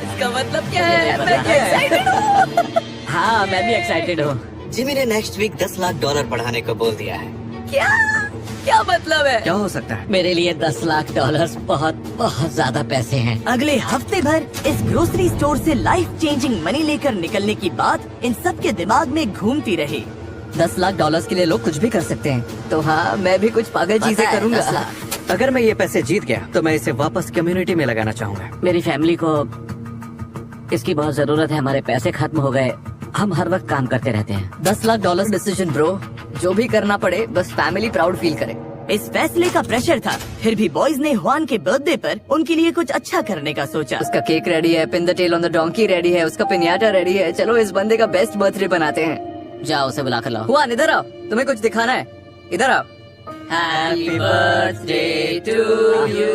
इसका मतलब क्या है? मैं एक्साइटेड हूँ। हाँ, मैं भी एक्साइटेड हूँ। जिमी ने नेक्स्ट वीक $10 लाख बढ़ाने को बोल दिया है। क्या? क्या मतलब है? क्या हो सकता है? मेरे लिए 10 लाख डॉलर्स बहुत बहुत ज्यादा पैसे हैं। अगले हफ्ते भर इस ग्रोसरी स्टोर से लाइफ चेंजिंग मनी लेकर निकलने की बात इन सब के दिमाग में घूमती रही। 10 लाख डॉलर्स के लिए लोग कुछ भी कर सकते हैं, तो हाँ मैं भी कुछ पागल चीजें पता है, 10 करूंगा। लाख। अगर मैं ये पैसे जीत गया तो मैं इसे वापस कम्युनिटी में लगाना चाहूंगा। मेरी फैमिली को इसकी बहुत जरूरत है। हमारे पैसे खत्म हो गए, हम हर वक्त काम करते रहते हैं। 10 लाख डॉलर डिसीजन ब्रो, जो भी करना पड़े बस फैमिली प्राउड फील करे। इस फैसले का प्रेशर था, फिर भी बॉयज ने हुआन के बर्थडे पर उनके लिए कुछ अच्छा करने का सोचा। उसका केक रेडी है, pin the tail on the donkey ready है, उसका पिन्याटा रेडी है। चलो इस बंदे का बेस्ट बर्थडे बनाते हैं। जाओ उसे बुला कर लाओ। हुआन इधर आओ, तुम्हें कुछ दिखाना है, इधर आओ। Happy birthday to you,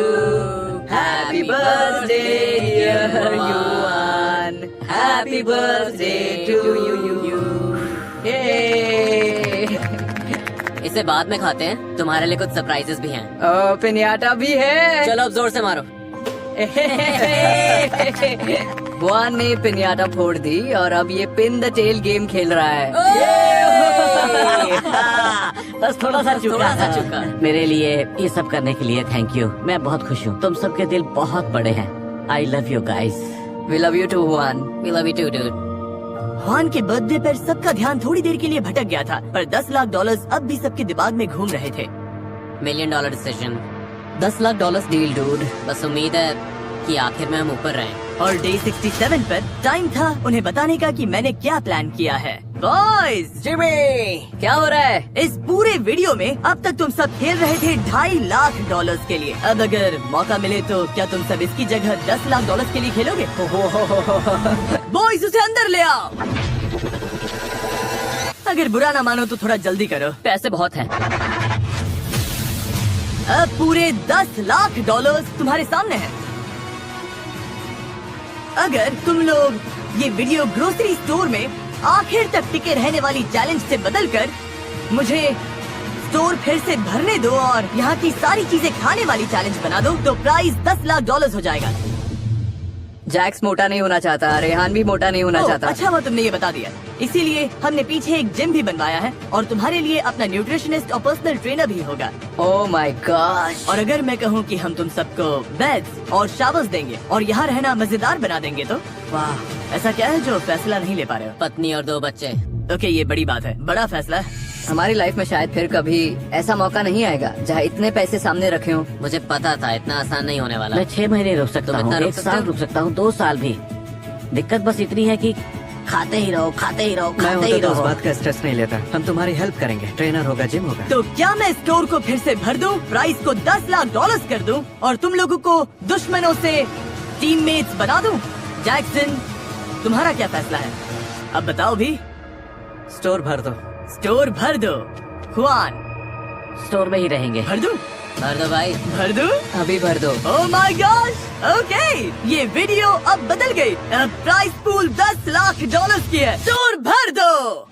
happy birthday dear Yuan, happy birthday to you. इसे बाद में खाते हैं, तुम्हारे लिए कुछ सरप्राइजेस भी हैं। ओ पिन्याटा भी है। चलो अब जोर से मारो। हुआन ने पिन्याटा फोड़ दी और अब ये पिन द टेल गेम खेल रहा है। बस थोड़ा सा चुका। मेरे लिए ये सब करने के लिए थैंक यू। मैं बहुत खुश हूँ। तुम सबके दिल बहुत बड़े हैं। I love you guys. We love you too Huan. We love you too dude. Huan के बर्थडे पर सबका ध्यान थोड़ी देर के लिए भटक गया था, पर 10 लाख डॉलर्स अब भी सबके दिमाग में घूम रहे थे। $1 million decision. 10 lakh dollars deal dude. बस उम्मीद है कि आखिर में हम ऊपर रहें। और डे 67 पर टाइम था उन्हें बताने का कि मैंने क्या प्लान किया है। बॉयज, जिमी क्या हो रहा है? इस पूरे वीडियो में अब तक तुम सब खेल रहे थे $2.5 लाख के लिए। अब अगर मौका मिले तो क्या तुम सब इसकी जगह $10 लाख के लिए खेलोगे? बॉयज, उसे अंदर ले आओ। अगर बुरा ना मानो तो थोड़ा जल्दी करो, पैसे बहुत हैं। अब पूरे $10 लाख तुम्हारे सामने हैं। अगर तुम लोग ये वीडियो ग्रोसरी स्टोर में आखिर तक टिके रहने वाली चैलेंज से बदलकर मुझे स्टोर फिर से भरने दो और यहाँ की सारी चीजें खाने वाली चैलेंज बना दो, तो प्राइस $10 लाख हो जाएगा। जैक्स मोटा नहीं होना चाहता, रेहान भी मोटा नहीं होना चाहता। अच्छा, वो तुमने ये बता दिया। इसीलिए हमने पीछे एक जिम भी बनवाया है और तुम्हारे लिए अपना न्यूट्रिशनिस्ट और पर्सनल ट्रेनर भी होगा। Oh my God. और अगर मैं कहूँ कि हम तुम सबको बेड्स और शावर्स देंगे और यहाँ रहना मजेदार बना देंगे तो वाह, ऐसा क्या है जो फैसला नहीं ले पा रहे हो? पत्नी और 2 बच्चे। ओके, ये बड़ी बात है, बड़ा फैसला है। हमारी लाइफ में शायद फिर कभी ऐसा मौका नहीं आएगा जहाँ इतने पैसे सामने रखे हों। मुझे पता था इतना आसान नहीं होने वाला। मैं 6 महीने रुक सकता हूँ, 1 साल रुक सकता हूँ, 2 साल भी। दिक्कत बस इतनी है कि खाते ही रहो, खाते ही रहो, मैं खाते ही होता तो उस रहो। बात का स्ट्रेस नहीं लेता। हम तुम्हारी हेल्प करेंगे, ट्रेनर होगा, जिम होगा। तो क्या मैं स्टोर को फिर से भर दूं, प्राइस को $10 लाख कर दूं और तुम लोगों को दुश्मनों से टीममेट्स बना दूं? जैक्सन, तुम्हारा क्या फैसला है? अब बताओ भी। स्टोर भर दो। स्टोर भर दो। हुआन, स्टोर में ही रहेंगे। भर दूं? भर दो भाई। भर दूं? अभी भर दो। ओह माय गॉड, ओके, ये वीडियो अब बदल गई। अब प्राइस पूल $10 लाख की है। स्टोर भर दो।